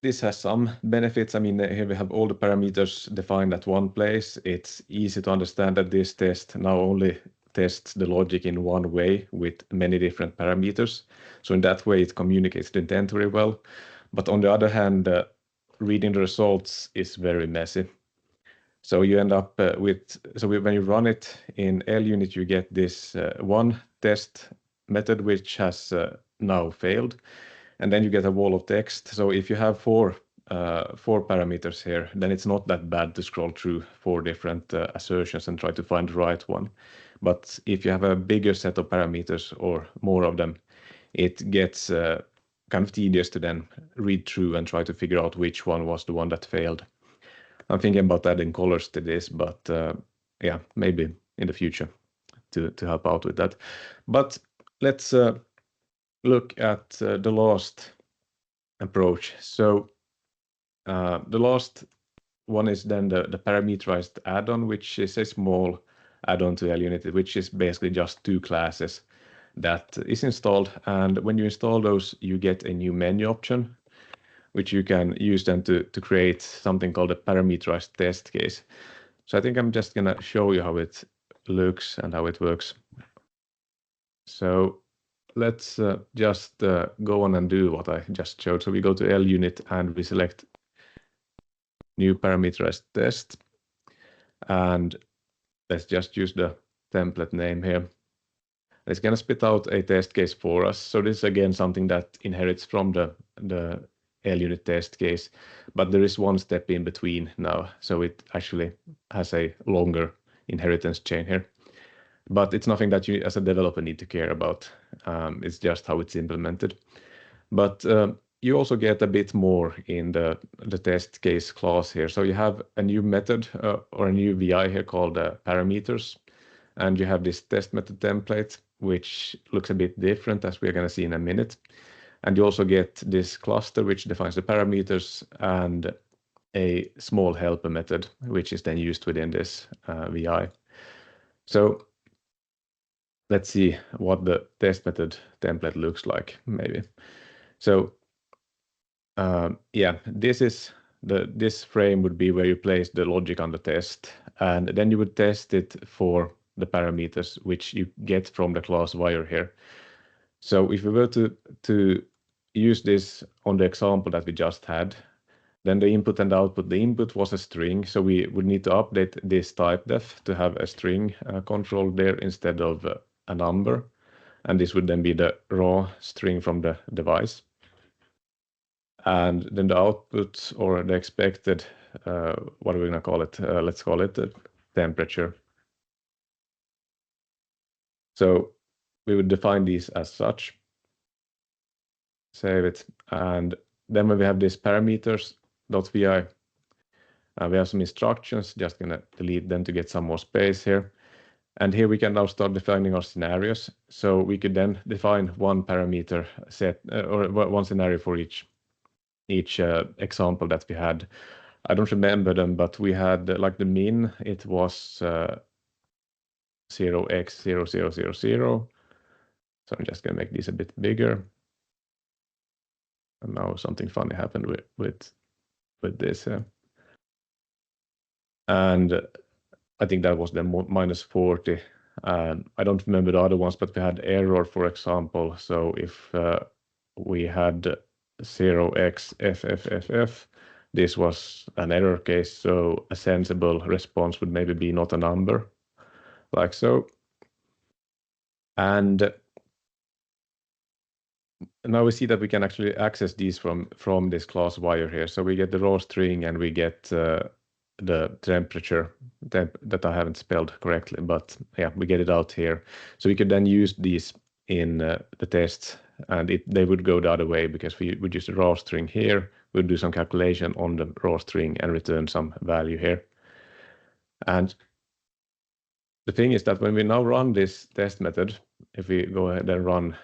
this has some benefits. I mean, here we have all the parameters defined at one place. It's easy to understand that this test now only tests the logic in one way with many different parameters. So in that way, it communicates the intent very well. But on the other hand, reading the results is very messy. So you end up when you run it in LUnit, you get this one test method which has now failed, and then you get a wall of text. So if you have 4 parameters here, then it's not that bad to scroll through 4 different assertions and try to find the right one. But if you have a bigger set of parameters or more of them, it gets kind of tedious to then read through and try to figure out which one was the one that failed. I'm thinking about adding colors to this, but yeah, maybe in the future to help out with that. But let's look at the last approach. So the last one is then the parameterized add-on, which is a small add-on to LUnit, which is basically just 2 classes that is installed. And when you install those, you get a new menu option, which you can use then to create something called a parameterized test case. So I think I'm just gonna show you how it looks and how it works. So let's just go on and do what I just showed. So we go to LUnit and we select new parameterized test, and let's just use the template name here. It's gonna spit out a test case for us. So this is again something that inherits from the LUnit test case, but there is one step in between now. So it actually has a longer inheritance chain here, but it's nothing that you as a developer need to care about. It's just how it's implemented. But you also get a bit more in the test case class here. So you have a new method or a new VI here called parameters, and you have this test method template. which looks a bit different, as we're going to see in a minute. And you also get this cluster, which defines the parameters, and a small helper method, which is then used within this VI. So let's see what the test method template looks like, maybe. So yeah, this frame would be where you place the logic on the test, and then you would test it for the parameters which you get from the class wire here. So if we were to use this on the example that we just had, then the input and output, the input was a string, so we would need to update this type def to have a string control there instead of a number, and this would then be the raw string from the device. And then the output, or the expected, what are we going to call it? Let's call it the temperature. So we would define these as such, save it, and then when we have this parameters.vi, we have some instructions, just going to delete them to get some more space here. And here we can now start defining our scenarios. So we could then define one parameter set, or one scenario for each example that we had. I don't remember them, but we had like the min, it was 0x0000. So I'm just going to make these a bit bigger. And now something funny happened with this. And I think that was then minus 40. I don't remember the other ones, but we had error, for example. So if we had 0xFFFF, this was an error case. So a sensible response would maybe be not a number, like so. And now we see that we can actually access these from this class wire here. So we get the raw string, and we get the temperature that I haven't spelled correctly, but yeah, we get it out here. So we could then use these in the tests, and they would go the other way, because we would use the raw string here, we'll do some calculation on the raw string and return some value here. And the thing is that when we now run this test method, if we go ahead and run,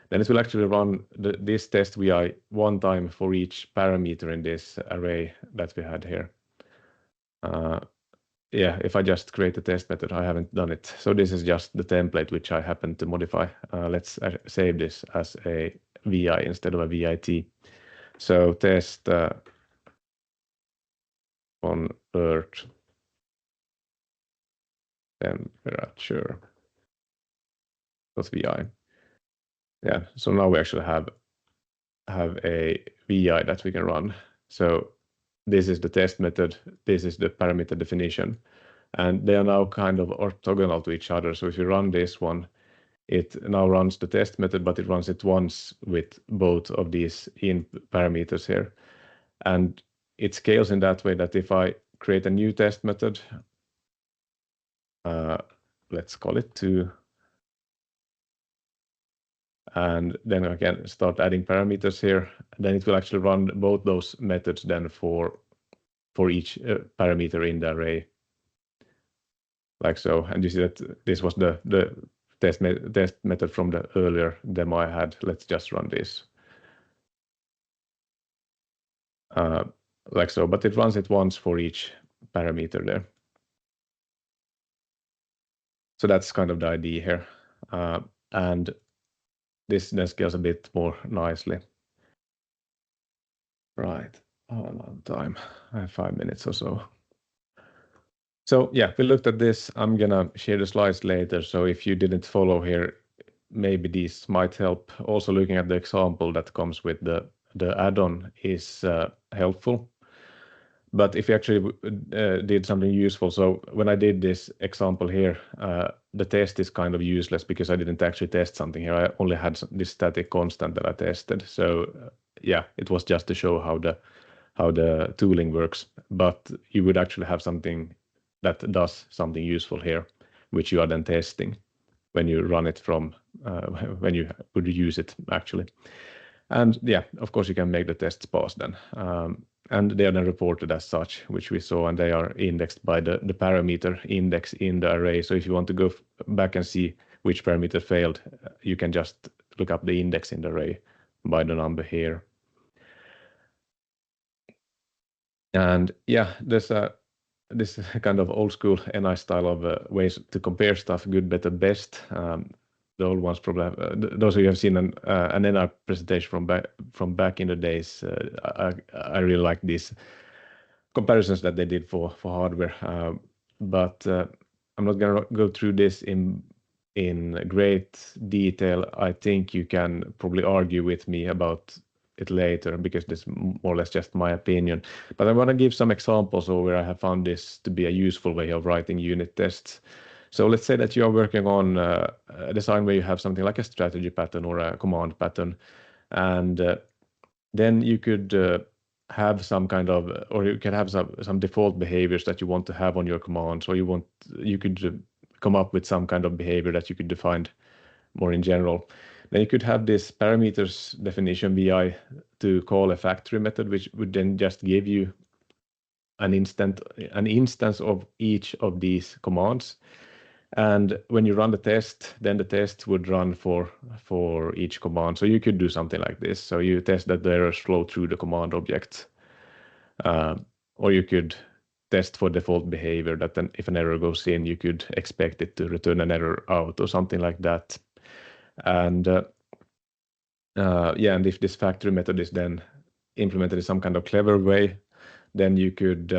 then it will actually run this test VI one time for each parameter in this array that we had here. Yeah, if I just create a test method, I haven't done it. So this is just the template which I happen to modify. Let's save this as a VI instead of a VIT. So test convert temperature .vi. Yeah, so now we actually have a VI that we can run. So this is the test method, this is the parameter definition, and they are now kind of orthogonal to each other. So if you run this one, it now runs the test method, but it runs it once with both of these in parameters here. And it scales in that way that if I create a new test method, let's call it 2, and then I can start adding parameters here, then it will actually run both those methods then for each parameter in the array, like so. And you see that this was the test method from the earlier demo I had. Let's just run this like so, but it runs it once for each parameter there. So that's kind of the idea here, and this then scales a bit more nicely. Right, on time. I have 5 minutes or so. So yeah, we looked at this. I'm gonna share the slides later. So if you didn't follow here, maybe these might help. Also looking at the example that comes with the add-on is helpful. But if you actually did something useful, so when I did this example here, the test is kind of useless because I didn't actually test something here. I only had this static constant that I tested. So yeah, it was just to show how the tooling works. But you would actually have something that does something useful here, which you are then testing when you run it from when you would use it actually. And yeah, of course you can make the tests pass then. And they are then reported as such, which we saw, and they are indexed by the parameter index in the array. So if you want to go back and see which parameter failed, you can just look up the index in the array by the number here. And yeah, there's this kind of old school NI style of ways to compare stuff: good, better, best. The old ones probably have, those of you have seen an NI presentation from back in the days. I really like these comparisons that they did for hardware, but I'm not gonna go through this in great detail. I think you can probably argue with me about it later, because this is more or less just my opinion. But I want to give some examples of where I have found this to be a useful way of writing unit tests. So let's say that you are working on a design where you have something like a strategy pattern or a command pattern, and then you could have some kind of, or you can have some default behaviors that you want to have on your commands, or you could come up with some kind of behavior that you could define more in general. Then you could have this parameters definition VI to call a factory method, which would then just give you an instance of each of these commands. And when you run the test, then the test would run for each command. So you could do something like this. So you test that the errors flow through the command object, or you could test for default behavior that then if an error goes in, you could expect it to return an error out or something like that. And yeah, and if this factory method is then implemented in some kind of clever way, then you could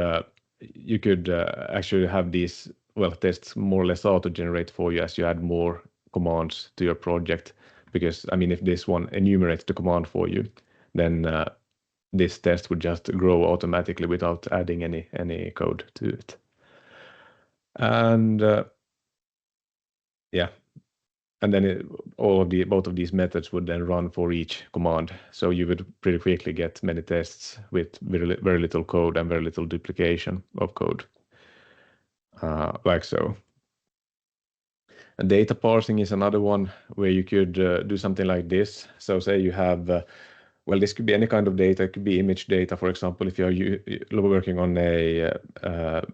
actually have these tests more or less auto-generate for you as you add more commands to your project. Because I mean, if this one enumerates the command for you, then this test would just grow automatically without adding any code to it. And yeah, and then both of these methods would then run for each command. So you would pretty quickly get many tests with very little code and very little duplication of code, like so. And data parsing is another one where you could do something like this. So say you have, this could be any kind of data. It could be image data, for example, if you're working on a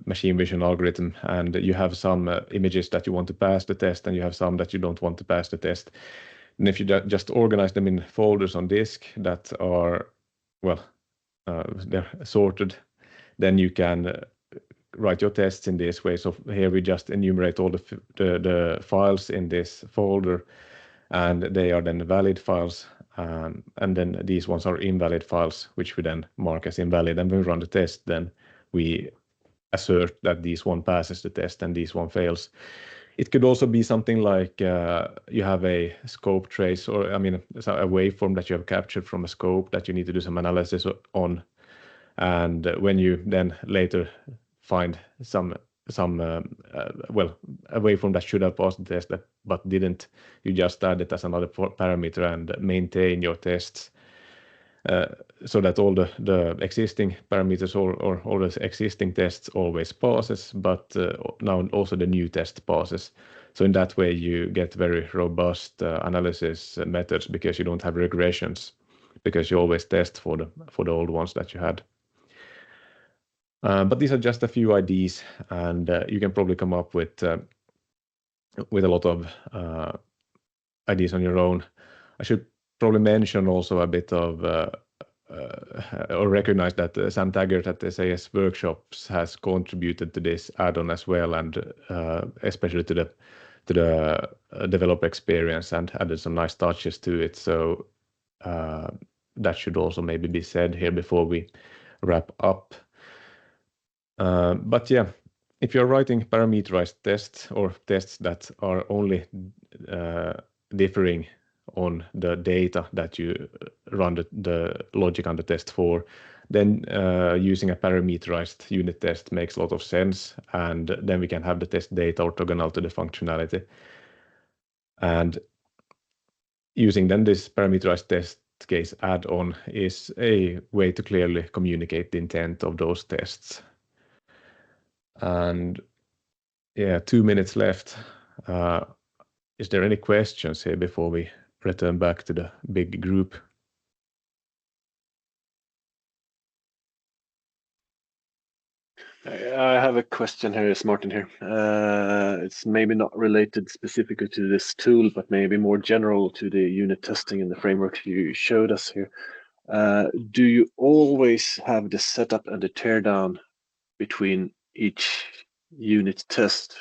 machine vision algorithm and you have some images that you want to pass the test and you have some that you don't want to pass the test. And if you just organize them in folders on disk that are, they're sorted, then you can write your tests in this way. So here we just enumerate all the files in this folder, and they are then valid files. And then these ones are invalid files, which we then mark as invalid. And when we run the test, then we assert that this one passes the test and this one fails. It could also be something like you have a scope trace, or I mean, a waveform that you have captured from a scope that you need to do some analysis on. And when you then later find a waveform that should have passed the test but didn't, you just add it as another parameter and maintain your tests so that all the existing parameters or all the existing tests always passes, but now also the new test passes. So in that way you get very robust analysis methods, because you don't have regressions, because you always test for the old ones that you had. But these are just a few ideas, and you can probably come up with a lot of ideas on your own. I should probably mention also a bit of or recognize that Sam Taggart at SAS Workshops has contributed to this add-on as well, and especially to the developer experience, and added some nice touches to it. So that should also maybe be said here before we wrap up. But yeah, if you're writing parameterized tests or tests that are only differing on the data that you run the logic on the test for, then using a parameterized unit test makes a lot of sense, and then we can have the test data orthogonal to the functionality. And using then this parameterized test case add-on is a way to clearly communicate the intent of those tests. And yeah, 2 minutes left. Is there any questions here before we return back to the big group? I have a question here. It's Martin here. It's maybe not related specifically to this tool, but maybe more general to the unit testing and the framework you showed us here. Do you always have the setup and the teardown between each unit test,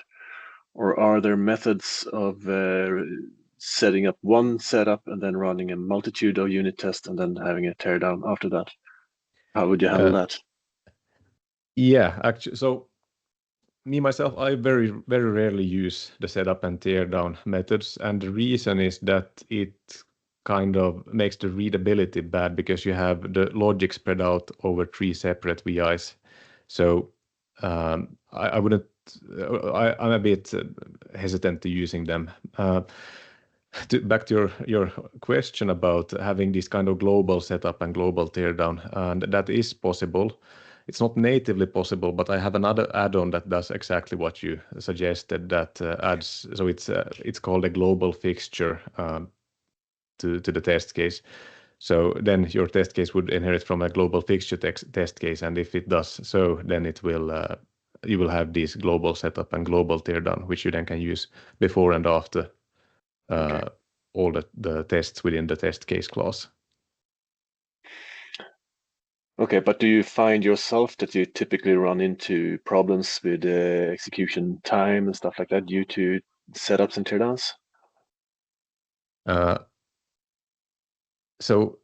or are there methods of setting up one setup and then running a multitude of unit tests and then having a teardown after that? How would you handle that? Yeah, actually, so me myself, I very rarely use the setup and teardown methods, and the reason is that it kind of makes the readability bad because you have the logic spread out over 3 separate VIs. So I wouldn't. I'm a bit hesitant to using them. Back to your question about having this kind of global setup and global teardown, and that is possible. It's not natively possible, but I have another add-on that does exactly what you suggested. That adds, so it's called a global fixture to the test case. So then your test case would inherit from a global fixture test case, and if it does so, then it will you will have this global setup and global teardown, which you then can use before and after all the tests within the test case class. Okay, but do you find yourself that you typically run into problems with execution time and stuff like that due to setups and teardowns? So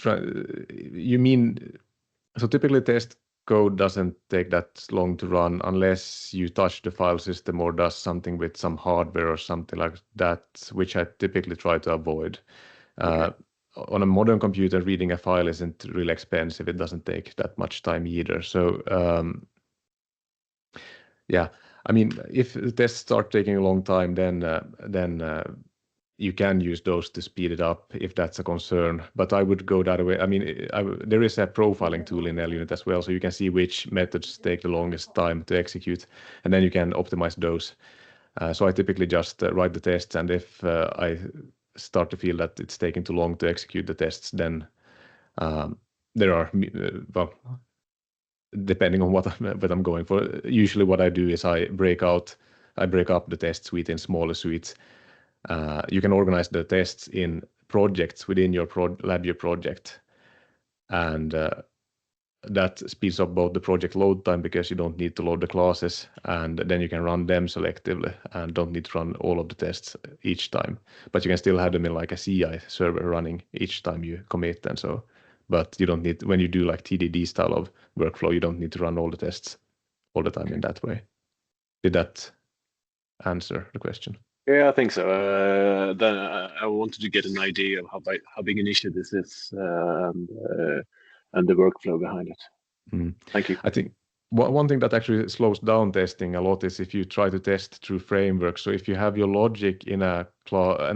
you mean, so typically test code doesn't take that long to run unless you touch the file system or does something with some hardware or something like that, which I typically try to avoid. On a modern computer, reading a file isn't really expensive. It doesn't take that much time either. So yeah, I mean, if the tests start taking a long time, then you can use those to speed it up if that's a concern. But I would go that way. I mean, there is a profiling tool in LUnit as well, so you can see which methods take the longest time to execute, and then you can optimize those. So I typically just write the tests, and if I start to feel that it's taking too long to execute the tests, then there are, well, depending on what I'm going for. Usually what I do is I break up the test suite in smaller suites. You can organize the tests in projects within your LabVIEW project, and that speeds up both the project load time because you don't need to load the classes, and then you can run them selectively and don't need to run all of the tests each time. But you can still have them in like a CI server running each time you commit and so. But you don't need, when you do like TDD style of workflow, you don't need to run all the tests all the time in that way. Did that answer the question? Yeah, I think so. Then I wanted to get an idea of how big an issue this is and the workflow behind it. Thank you. I think one thing that actually slows down testing a lot is if you try to test through frameworks. So if you have your logic in an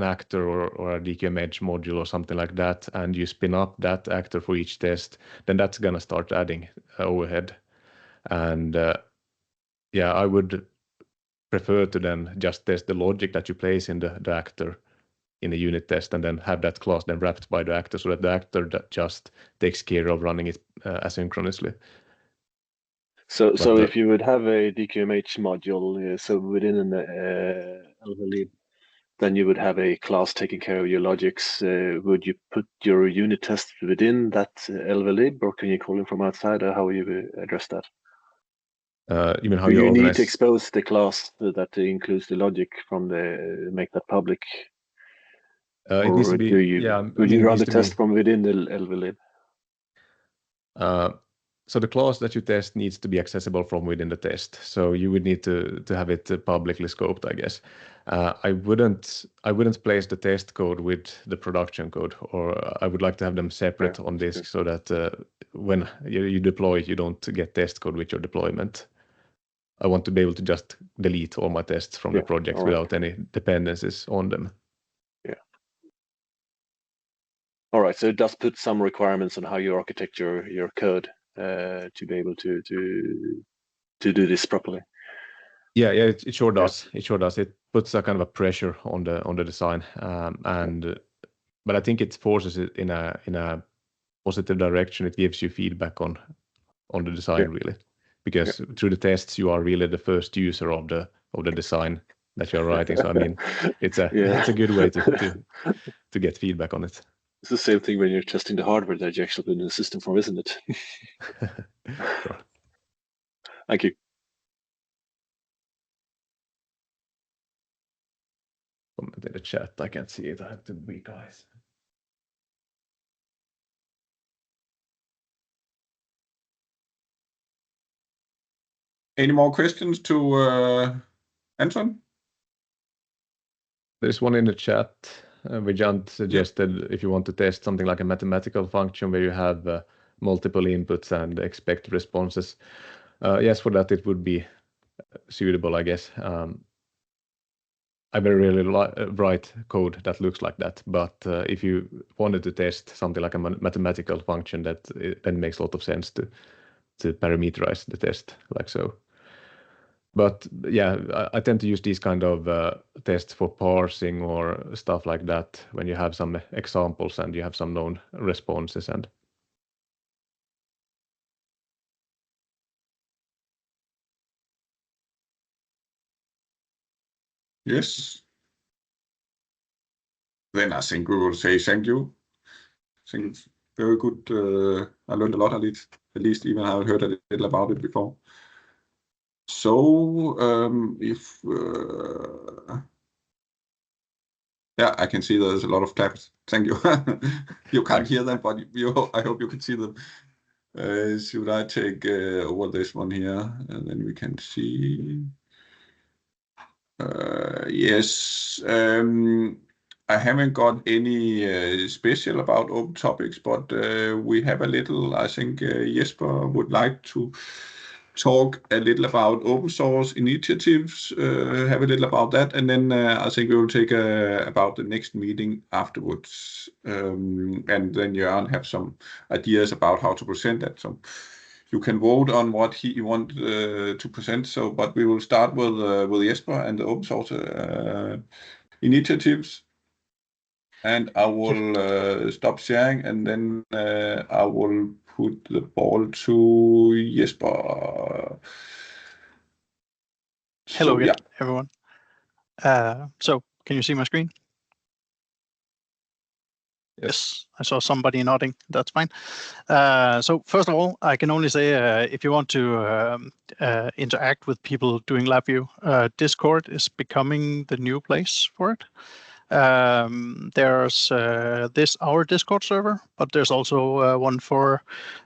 actor or a DQM Edge module or something like that, and you spin up that actor for each test, then that's going to start adding overhead. And yeah, I would prefer to then just test the logic that you place in the actor in a unit test, and then have that class then wrapped by the actor, so that the actor that just takes care of running it asynchronously. So if you would have a DQMH module, so within an LabVIEW, then you would have a class taking care of your logics. Would you put your unit test within that LabVIEW, or can you call in from outside, or how will you address that? You mean how do you organize? Need to expose the class that includes the logic from make that public? It needs to be, would you run the test from within the LabVIEW? So the class that you test needs to be accessible from within the test. So you would need to have it publicly scoped, I guess. I wouldn't place the test code with the production code, or I would like to have them separate on disk so that when you deploy, you don't get test code with your deployment. I want to be able to just delete all my tests from the project without any dependencies on them. Yeah. All right. So it does put some requirements on how you architect your code to be able to do this properly. Yeah, it sure does. It sure does. It puts a kind of a pressure on the design, but I think it forces it in a positive direction. It gives you feedback on the design, really. because through the tests you are really the first user of the design that you're writing. So I mean, it's a good way to get feedback on it. It's the same thing when you're testing the hardware that you actually build a system for, isn't it? Sure. Thank you. Comment in the chat. I can't see it. I have to weak eyes. Any more questions to Anton? There's one in the chat. Vijant suggested if you want to test something like a mathematical function where you have multiple inputs and expect responses. Yes, for that it would be suitable, I guess. I very rarely write code that looks like that, but if you wanted to test something like a mathematical function, that then makes a lot of sense to parameterize the test like so. But yeah, I tend to use these kind of tests for parsing or stuff like that when you have some examples and you have some known responses. And yes. Then I think we will say thank you. I think it's very good. I learned a lot at least even I heard a little about it before. So if yeah, I can see there's a lot of claps. Thank you. You can't hear them, but I hope you can see them. Should I take over this one here, and then we can see? Yes. I haven't got any special about open topics, but we have a little. I think Jesper would like to talk a little about open source initiatives, have a little about that, and then I think we will take about the next meeting afterwards. And then Jørgen have some ideas about how to present that. So you can vote on what he want to present. So, but we will start with Jesper and the open source initiatives. And I will stop sharing, and then I will put the ball to Jesper. Hello again, everyone. So can you see my screen? Yes, I saw somebody nodding. That's fine. So first of all, I can only say if you want to interact with people doing LabVIEW, Discord is becoming the new place for it. There's our Discord server, but there's also one for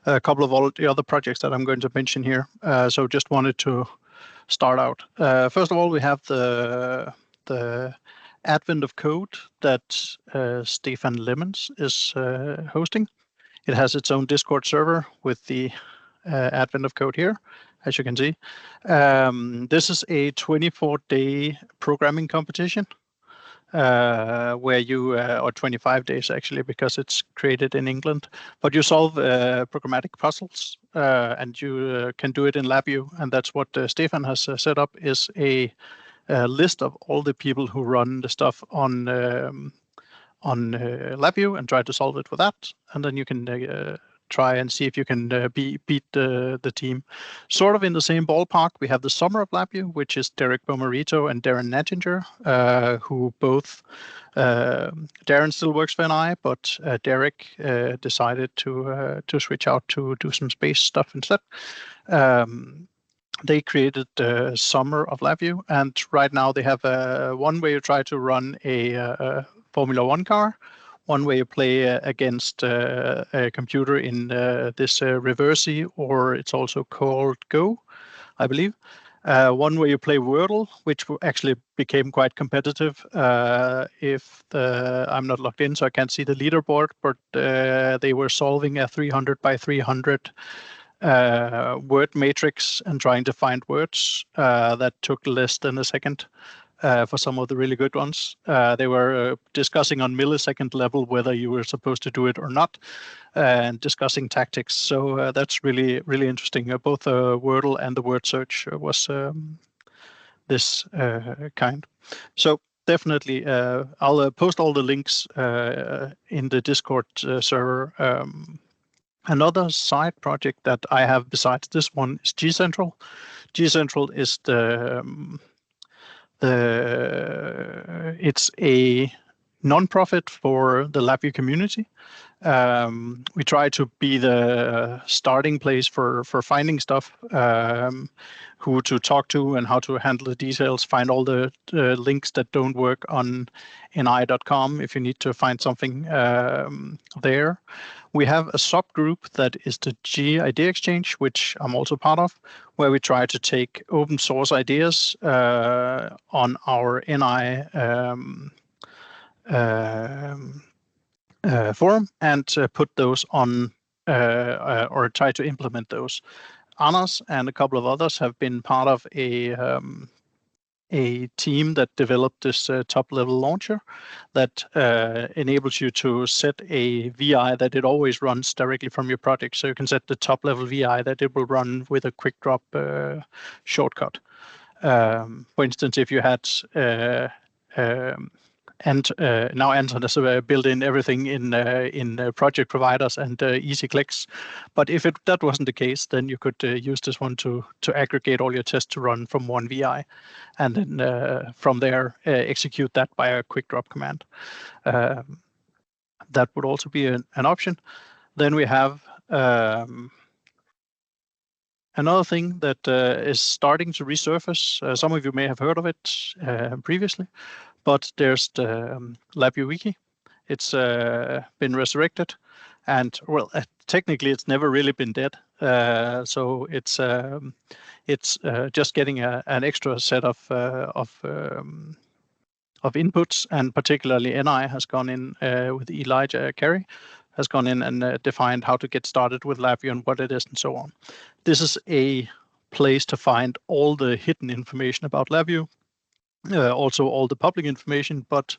a couple of all the other projects that I'm going to mention here. So just wanted to start out. First of all, we have the Advent of Code that Stefan Lemmens is hosting. It has its own Discord server with the Advent of Code here, as you can see. This is a 24-day programming competition where you, or 25 days actually, because it's created in England, but you solve programmatic puzzles and you can do it in LabVIEW. And that's what Stefan has set up, is a list of all the people who run the stuff on LabVIEW and try to solve it with that. And then you can try and see if you can beat the team. Sort of in the same ballpark, we have the Summer of LabVIEW, which is Derek Bomarito and Darren Nattinger, who both, Darren still works for NI, but Derek decided to switch out to do some space stuff instead. They created the Summer of LabVIEW, and right now they have one way you try to run a Formula One car, one way you play against a computer in this Reversi, or it's also called Go, I believe. One way you play Wordle, which actually became quite competitive. I'm not logged in, so I can't see the leaderboard, but they were solving a 300 by 300 word matrix and trying to find words that took less than a second for some of the really good ones. They were discussing on millisecond level whether you were supposed to do it or not, and discussing tactics. So that's really, really interesting. Both Wordle and the word search was this kind. So definitely, I'll post all the links in the Discord server Another side project that I have besides this one is GCentral. GCentral is it's a non-profit for the LabVIEW community. We try to be the starting place for finding stuff, who to talk to and how to handle the details, find all the links that don't work on ni.com if you need to find something there. We have a subgroup that is the G Idea Exchange, which I'm also part of, where we try to take open source ideas on our NI forum and put those on or try to implement those. Anders and a couple of others have been part of a team that developed this top-level launcher that enables you to set a VI that it always runs directly from your project. So you can set the top-level VI that it will run with a quick drop shortcut. For instance, if you had now Anton has built in everything in project providers and easy clicks. But if that wasn't the case, then you could use this one to aggregate all your tests to run from one VI, and then from there execute that by a quick drop command. That would also be an option. Then we have another thing that is starting to resurface. Some of you may have heard of it previously. But there's the LabVIEW wiki. It's been resurrected, and well, technically it's never really been dead. So it's just getting an extra set of inputs, and particularly NI has gone in with Elijah Carey, has gone in and defined how to get started with LabVIEW and what it is and so on. This is a place to find all the hidden information about LabVIEW. Also all the public information, but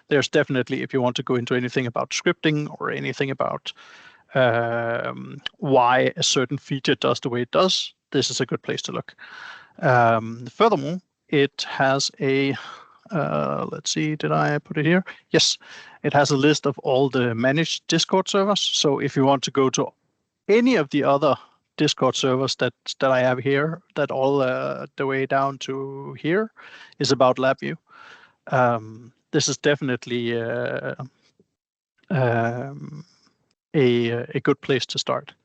there's definitely, if you want to go into anything about scripting or anything about why a certain feature does the way it does, this is a good place to look. Furthermore, it has a, let's see, did I put it here? Yes, it has a list of all the managed Discord servers. So if you want to go to any of the other Discord servers that I have here, that all the way down to here is about LabVIEW. This is definitely a good place to start.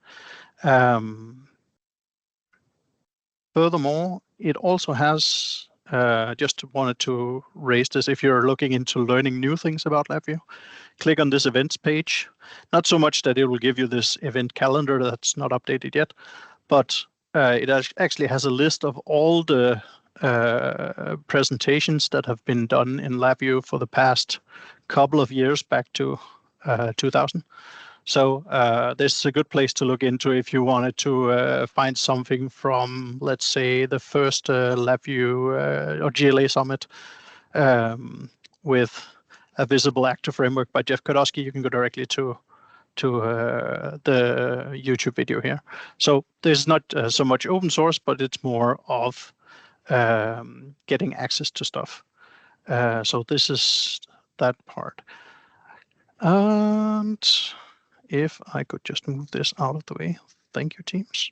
Furthermore, it also has, just wanted to raise this, if you're looking into learning new things about LabVIEW, click on this events page. Not so much that it will give you this event calendar that's not updated yet, but it actually has a list of all the presentations that have been done in LabVIEW for the past couple of years back to 2000. So this is a good place to look into if you wanted to find something from, let's say, the first LabVIEW or GLA Summit with a visible actor framework by Jeff Kodosky. You can go directly to the YouTube video here. So there's not so much open source, but it's more of getting access to stuff. So this is that part. And if I could just move this out of the way. Thank you, teams.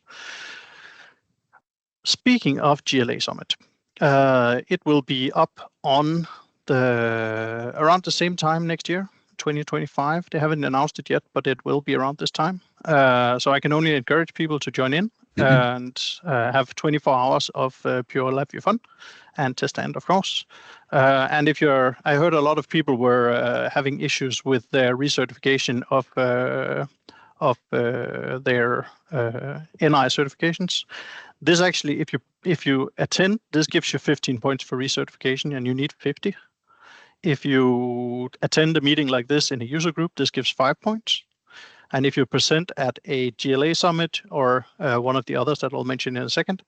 Speaking of GLA Summit, it will be up on around the same time next year, 2025. They haven't announced it yet, but it will be around this time. So I can only encourage people to join in and have 24 hours of pure LabVIEW fun and TestStand, of course. And if I heard a lot of people were having issues with their recertification of their NI certifications. This actually, if you attend, this gives you 15 points for recertification, and you need 50. If you attend a meeting like this in a user group, this gives 5 points. And if you present at a GLA summit or one of the others that I'll mention in a second,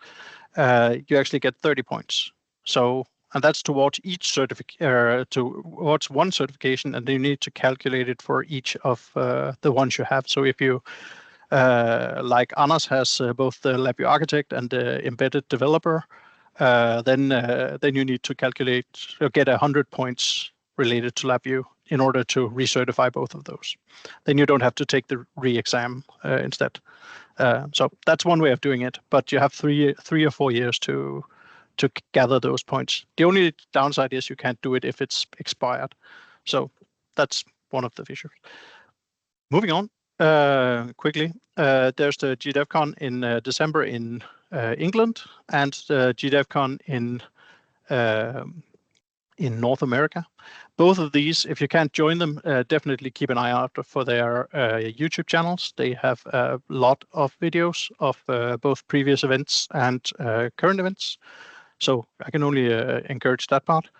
you actually get 30 points. So, and that's towards each towards one certification, and you need to calculate it for each of the ones you have. So if you, like Anders has both the LabVIEW architect and the embedded developer, then you need to calculate or get 100 points related to LabVIEW in order to recertify both of those. Then you don't have to take the re-exam instead. So that's one way of doing it, but you have 3 or 4 years to gather those points. The only downside is you can't do it if it's expired. So that's one of the features. Moving on quickly, there's the GDevCon in December in England and the GDevCon in North America. Both of these, if you can't join them, definitely keep an eye out for their YouTube channels. They have a lot of videos of both previous events and current events. So I can only encourage that part.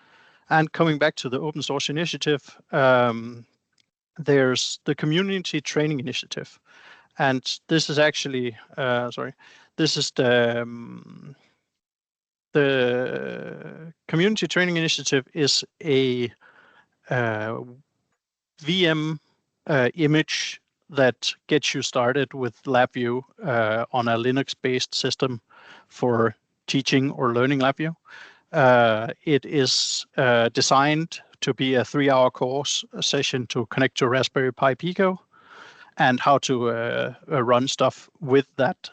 And coming back to the open source initiative, there's the community training initiative. And this is actually, this is the community training initiative is a VM image that gets you started with LabVIEW on a Linux-based system for teaching or learning LabVIEW. It is designed to be a 3-hour course session to connect to Raspberry Pi Pico and how to run stuff with that.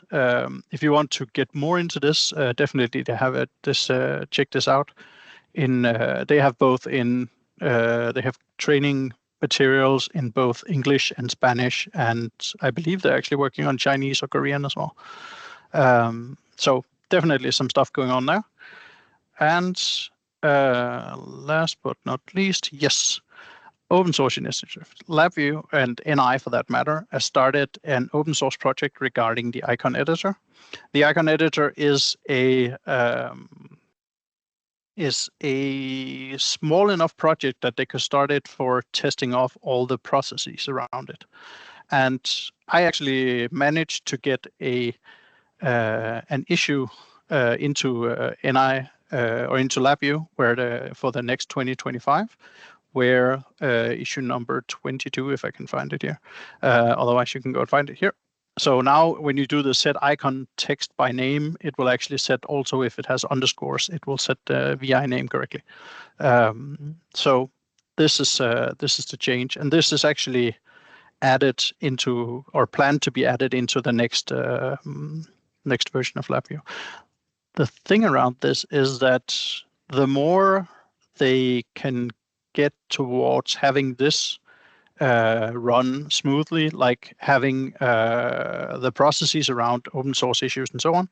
If you want to get more into this, definitely they have check this out. They have both they have training materials in both English and Spanish, and I believe they're actually working on Chinese or Korean as well. So definitely some stuff going on there. And last but not least, yes, open source initiative. LabVIEW and NI, for that matter, has started an open source project regarding the icon editor. The icon editor is a small enough project that they could start it for testing off all the processes around it. And I actually managed to get an issue into NI or into LabVIEW for the next 2025, where issue number 22, if I can find it here. Otherwise, you can go and find it here. So now when you do the set icon text by name, it will actually set also if it has underscores, it will set the VI name correctly. So this is the change, and this is actually added into or planned to be added into the next next version of LabVIEW. The thing around this is that the more they can get towards having this run smoothly, like having the processes around open source issues and so on,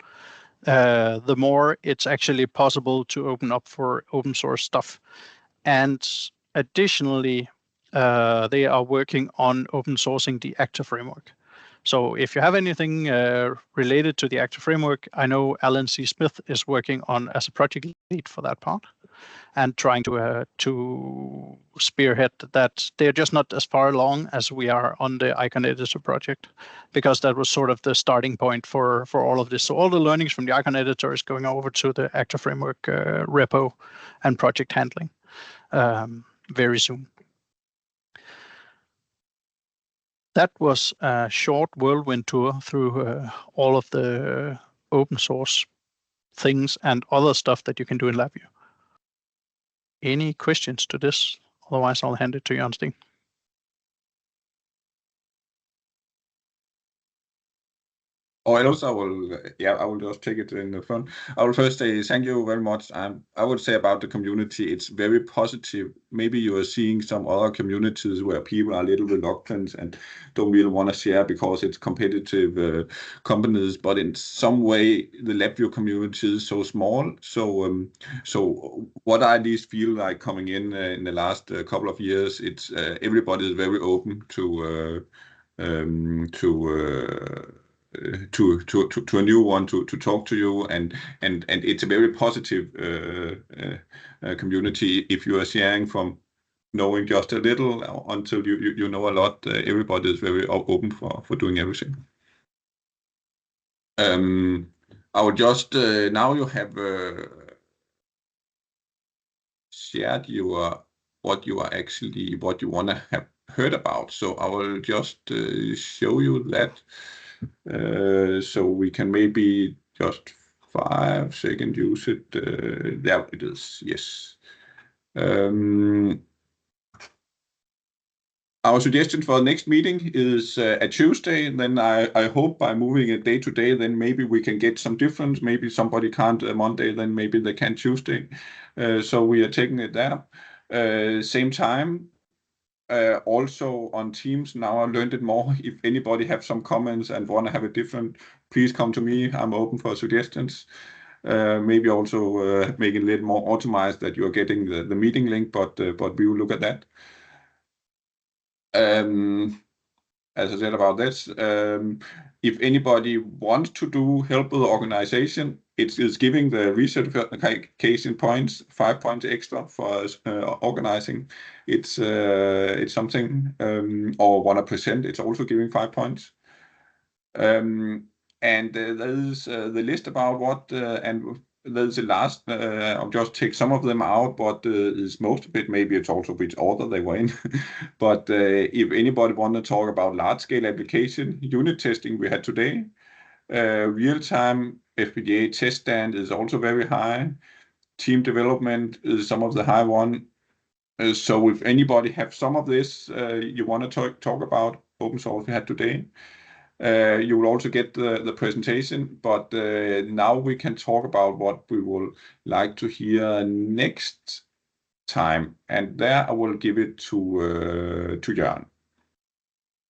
the more it's actually possible to open up for open source stuff. And additionally, they are working on open sourcing the actor framework. So if you have anything related to the actor framework, I know Alan C. Smith is working on as a project lead for that part and trying to spearhead that. They're just not as far along as we are on the icon editor project, because that was sort of the starting point for all of this. So all the learnings from the icon editor is going over to the actor framework repo and project handling very soon. That was a short whirlwind tour through all of the open source things and other stuff that you can do in LabVIEW. Any questions to this? Otherwise, I'll hand it to Jan Steen. Or else I will just take it in the front. I will first say thank you very much. I would say about the community, it's very positive. Maybe you are seeing some other communities where people are a little reluctant and don't really want to share because it's competitive companies. But in some way, the LabVIEW community is so small. So what I at least feel like coming in the last couple of years, it's everybody is very open to a new one to talk to you, and it's a very positive community. If you are sharing from knowing just a little until you know a lot, everybody is very open for doing everything. I will just now you have shared what you want to have heard about. So I will just show you that. So we can maybe just 5 seconds use it. There it is. Yes. Our suggestion for the next meeting is a Tuesday. Then I hope by moving it day to day, then maybe we can get some difference. Maybe somebody can't Monday, then maybe they can Tuesday. So we are taking it there. Same time. Also on Teams now, I learned it more. If anybody have some comments and want to have a different, please come to me. I'm open for suggestions. Maybe also make it a little more automated that you're getting the meeting link, but we will look at that. As I said about this, if anybody wants to do help with the organization, it's giving the recertification points, 5 points extra for organizing. It's something, or 1%. It's also giving 5 points. And there's the list about what and there's the last. I'll just take some of them out, but is most of it. Maybe it's also which order they were in. But if anybody want to talk about large-scale application unit testing we had today, real-time FPGA TestStand is also very high. Team development is some of the high one. So if anybody have some of this you want to talk about open source we had today, you will also get the presentation, but now we can talk about what we would like to hear next time, and there I will give it to Jørn.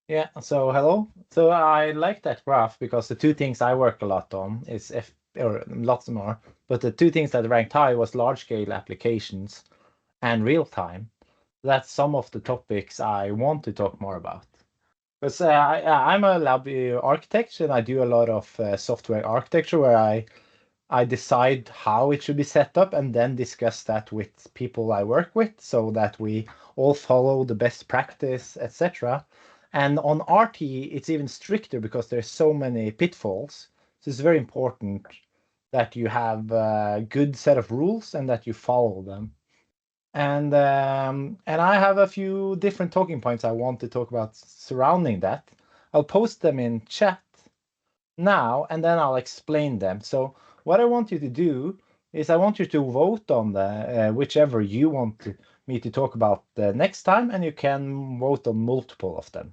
Yeah, so hello. So I like that graph because the two things I work a lot on is or lots more, but the two things that ranked high was large-scale applications and real-time. That's some of the topics I want to talk more about. Because I'm a LabVIEW architect and I do a lot of software architecture where I decide how it should be set up and then discuss that with people I work with so that we all follow the best practice, etc. And on RT, it's even stricter because there's so many pitfalls. So it's very important that you have a good set of rules and that you follow them. And I have a few different talking points I want to talk about surrounding that. I'll post them in chat now, and then I'll explain them. So what I want you to do is I want you to vote on the whichever you want me to talk about the next time, and you can vote on multiple of them.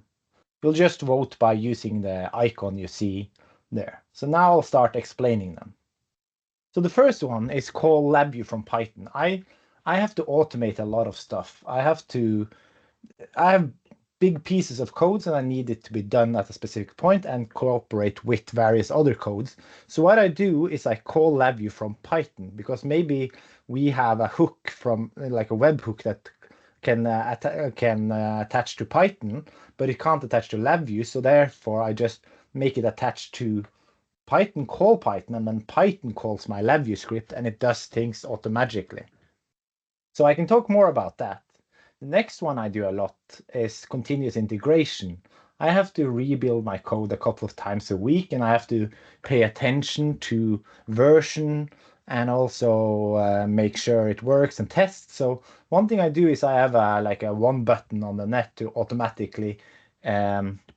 You'll just vote by using the icon you see there. So now I'll start explaining them. So the first one is called LabVIEW from Python. I have to automate a lot of stuff. I have big pieces of codes and I need it to be done at a specific point and cooperate with various other codes. So what I do is I call LabVIEW from Python because maybe we have a hook from like a webhook that can attach to Python, but it can't attach to LabVIEW. So therefore I just make it attached to Python, call Python, and then Python calls my LabVIEW script and it does things automatically. So I can talk more about that. The next one I do a lot is continuous integration. I have to rebuild my code a couple of times a week, and I have to pay attention to version and also make sure it works and test. So one thing I do is I have a one button on the net to automatically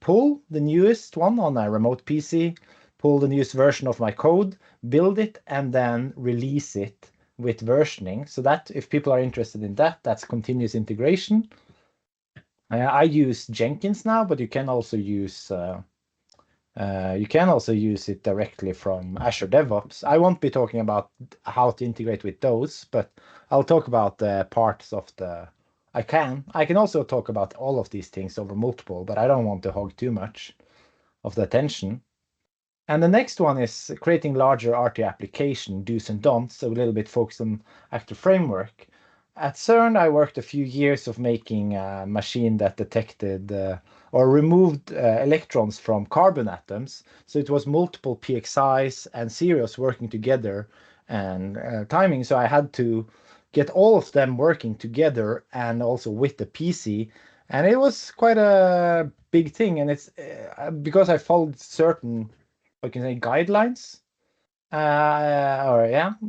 pull the newest one on a remote PC, pull the newest version of my code, build it, and then release it with versioning. So that if people are interested in that, that's continuous integration. I use Jenkins now, but you can also use it directly from Azure DevOps. I won't be talking about how to integrate with those, but I'll talk about the parts of the. I can also talk about all of these things over multiple, but I don't want to hog too much of the attention. And the next one is creating larger RT application, do's and don'ts, so a little bit focused on active framework. At CERN, I worked a few years of making a machine that detected or removed electrons from carbon atoms. So it was multiple PXIs and serials working together and timing. So I had to get all of them working together and also with the PC. And it was quite a big thing. And it's because I followed certain guidelines,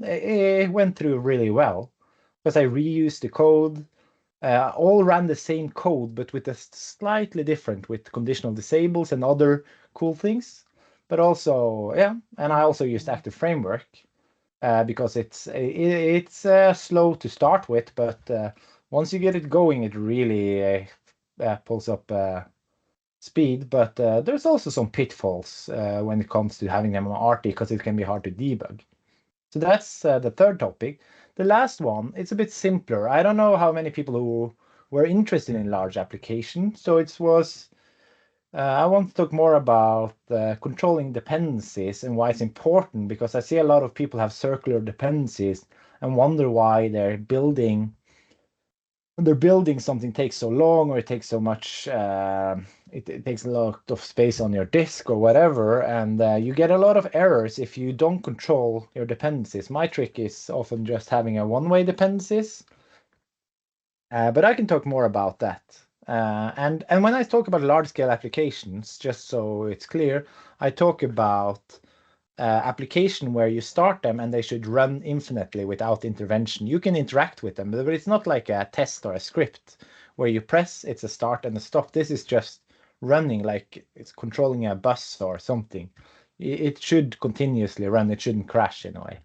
it went through really well because I reused the code, all ran the same code, but with a slightly different with conditional disables and other cool things. But also, and I also used active framework because it's slow to start with, but once you get it going, it really pulls up speed, but there's also some pitfalls when it comes to having them on RT because it can be hard to debug. So that's the third topic. The last one, it's a bit simpler. I don't know how many people who were interested in large applications. So it was, I want to talk more about controlling dependencies and why it's important, because I see a lot of people have circular dependencies and wonder why they're building something takes so long, or it takes so much, it takes a lot of space on your disk or whatever, and you get a lot of errors if you don't control your dependencies. My trick is often just having a one-way dependencies, but I can talk more about that. And when I talk about large-scale applications, just so it's clear, I talk about application where you start them and they should run infinitely without intervention. You can interact with them, but it's not like a test or a script where you press, it's a start and a stop. This is just running like it's controlling a bus or something. It should continuously run. It shouldn't crash in a way.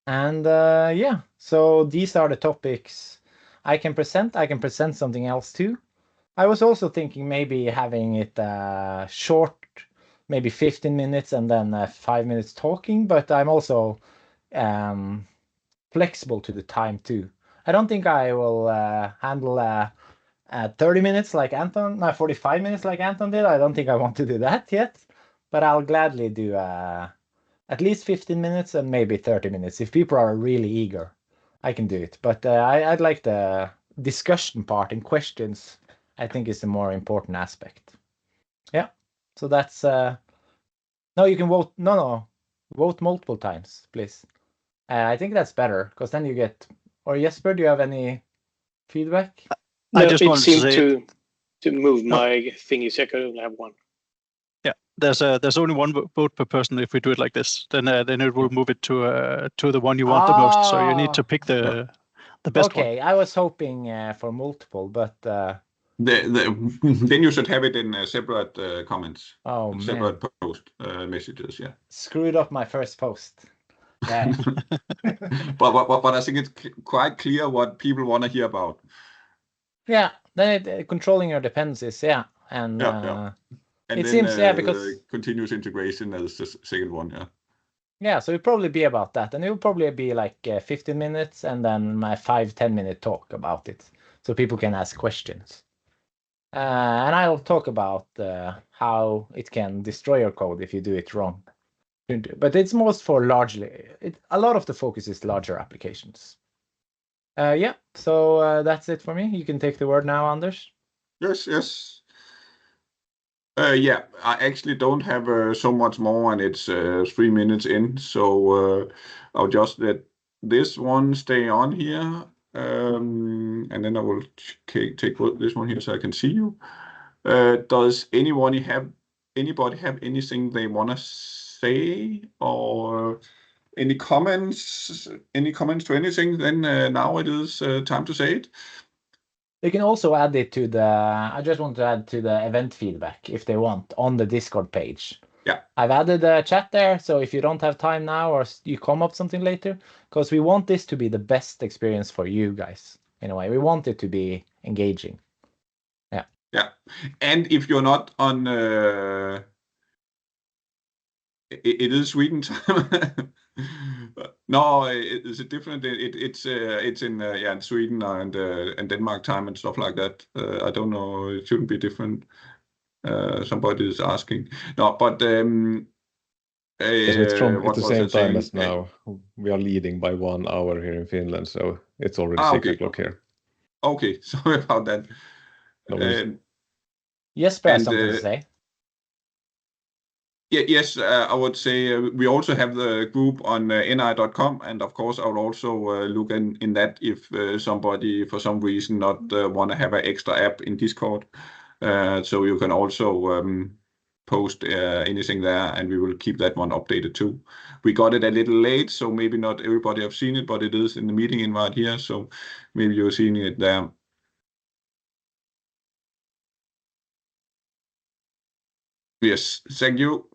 And yeah, so these are the topics I can present. I can present something else too. I was also thinking maybe having it short, maybe 15 minutes and then 5 minutes talking, but I'm also flexible to the time too. I don't think I will handle 30 minutes like Anton, 45 minutes like Anton did. I don't think I want to do that yet, but I'll gladly do at least 15 minutes and maybe 30 minutes. If people are really eager, I can do it. But I'd like the discussion part and questions, I think, is the more important aspect. Yeah, so that's no, you can vote. No, vote multiple times, please. I think that's better because then you get. Or Jesper, do you have any feedback? No, I just it wanted to seemed say to move my thingy, so I could only have one. yeah, there's only one vote per person if we do it like this. Then it will move it to the one you want the most. So you need to pick the best one. Okay, I was hoping for multiple, but Then you should have it in separate comments, oh man, separate post messages. Yeah. Screwed up my first post. Yeah. but I think it's quite clear what people want to hear about. Yeah, then controlling your dependencies. Yeah, and Yeah. And it then, seems because continuous integration as the second one. Yeah. Yeah, so it'll probably be about that, and it will probably be like 15 minutes, and then my 5-10 minute talk about it, so people can ask questions. And I'll talk about how it can destroy your code if you do it wrong. But it's most for a lot of the focus is larger applications. Yeah, so that's it for me. You can take the word now, Anders. Yes. Yeah, I actually don't have so much more, and it's 3 minutes in, so I'll just let this one stay on here, and then I will take this one here so I can see you. Does anybody have anything they want to say, or any comments to anything? Then now it is time to say it. They can also add it to I just want to add to the event feedback if they want on the Discord page. Yeah. I've added a chat there, so if you don't have time now or you come up something later, because we want this to be the best experience for you guys, in a way. We want it to be engaging. Yeah. Yeah. And if you're not on, it is Sweden time. No, is it different? It's in Sweden and Denmark time and stuff like that. I don't know. It shouldn't be different. Somebody is asking. No, but It's at the same time as now. We are leading by 1 hour here in Finland, so it's already 6 o'clock here. Okay, sorry about that. Jesper has something to say. Yes, I would say we also have the group on ni.com, and of course I will also look in that if somebody for some reason not want to have an extra app in Discord. So you can also post anything there, and we will keep that one updated too. We got it a little late, so maybe not everybody have seen it, but it is in the meeting invite here, so maybe you're seeing it there. Yes, thank you.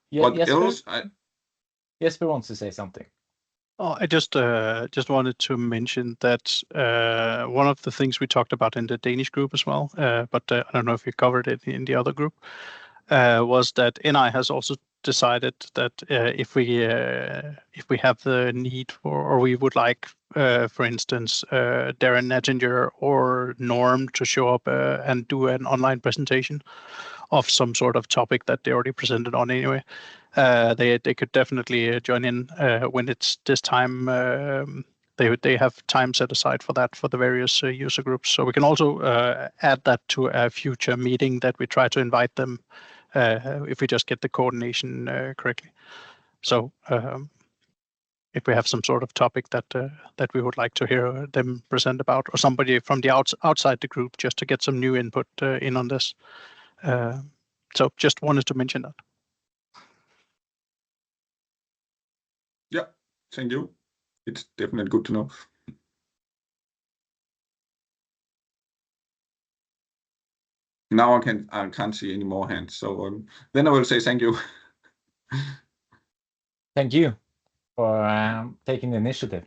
Yeah, What Jesper? else? Jesper wants to say something. Oh, I just wanted to mention that one of the things we talked about in the Danish group as well, but I don't know if you covered it in the other group, was that NI has also decided that if we have the need for, or we would like, for instance, Darren Nettinger or Norm to show up and do an online presentation of some sort of topic that they already presented on anyway, they could definitely join in when it's this time. They have time set aside for that for the various user groups. So we can also add that to a future meeting that we try to invite them if we just get the coordination correctly. So if we have some sort of topic that we would like to hear them present about, or somebody from the outside the group, just to get some new input in on this. So just wanted to mention that. Yeah, thank you. It's definitely good to know. Now I can't see any more hands, so then I will say thank you. Thank you for taking the initiative.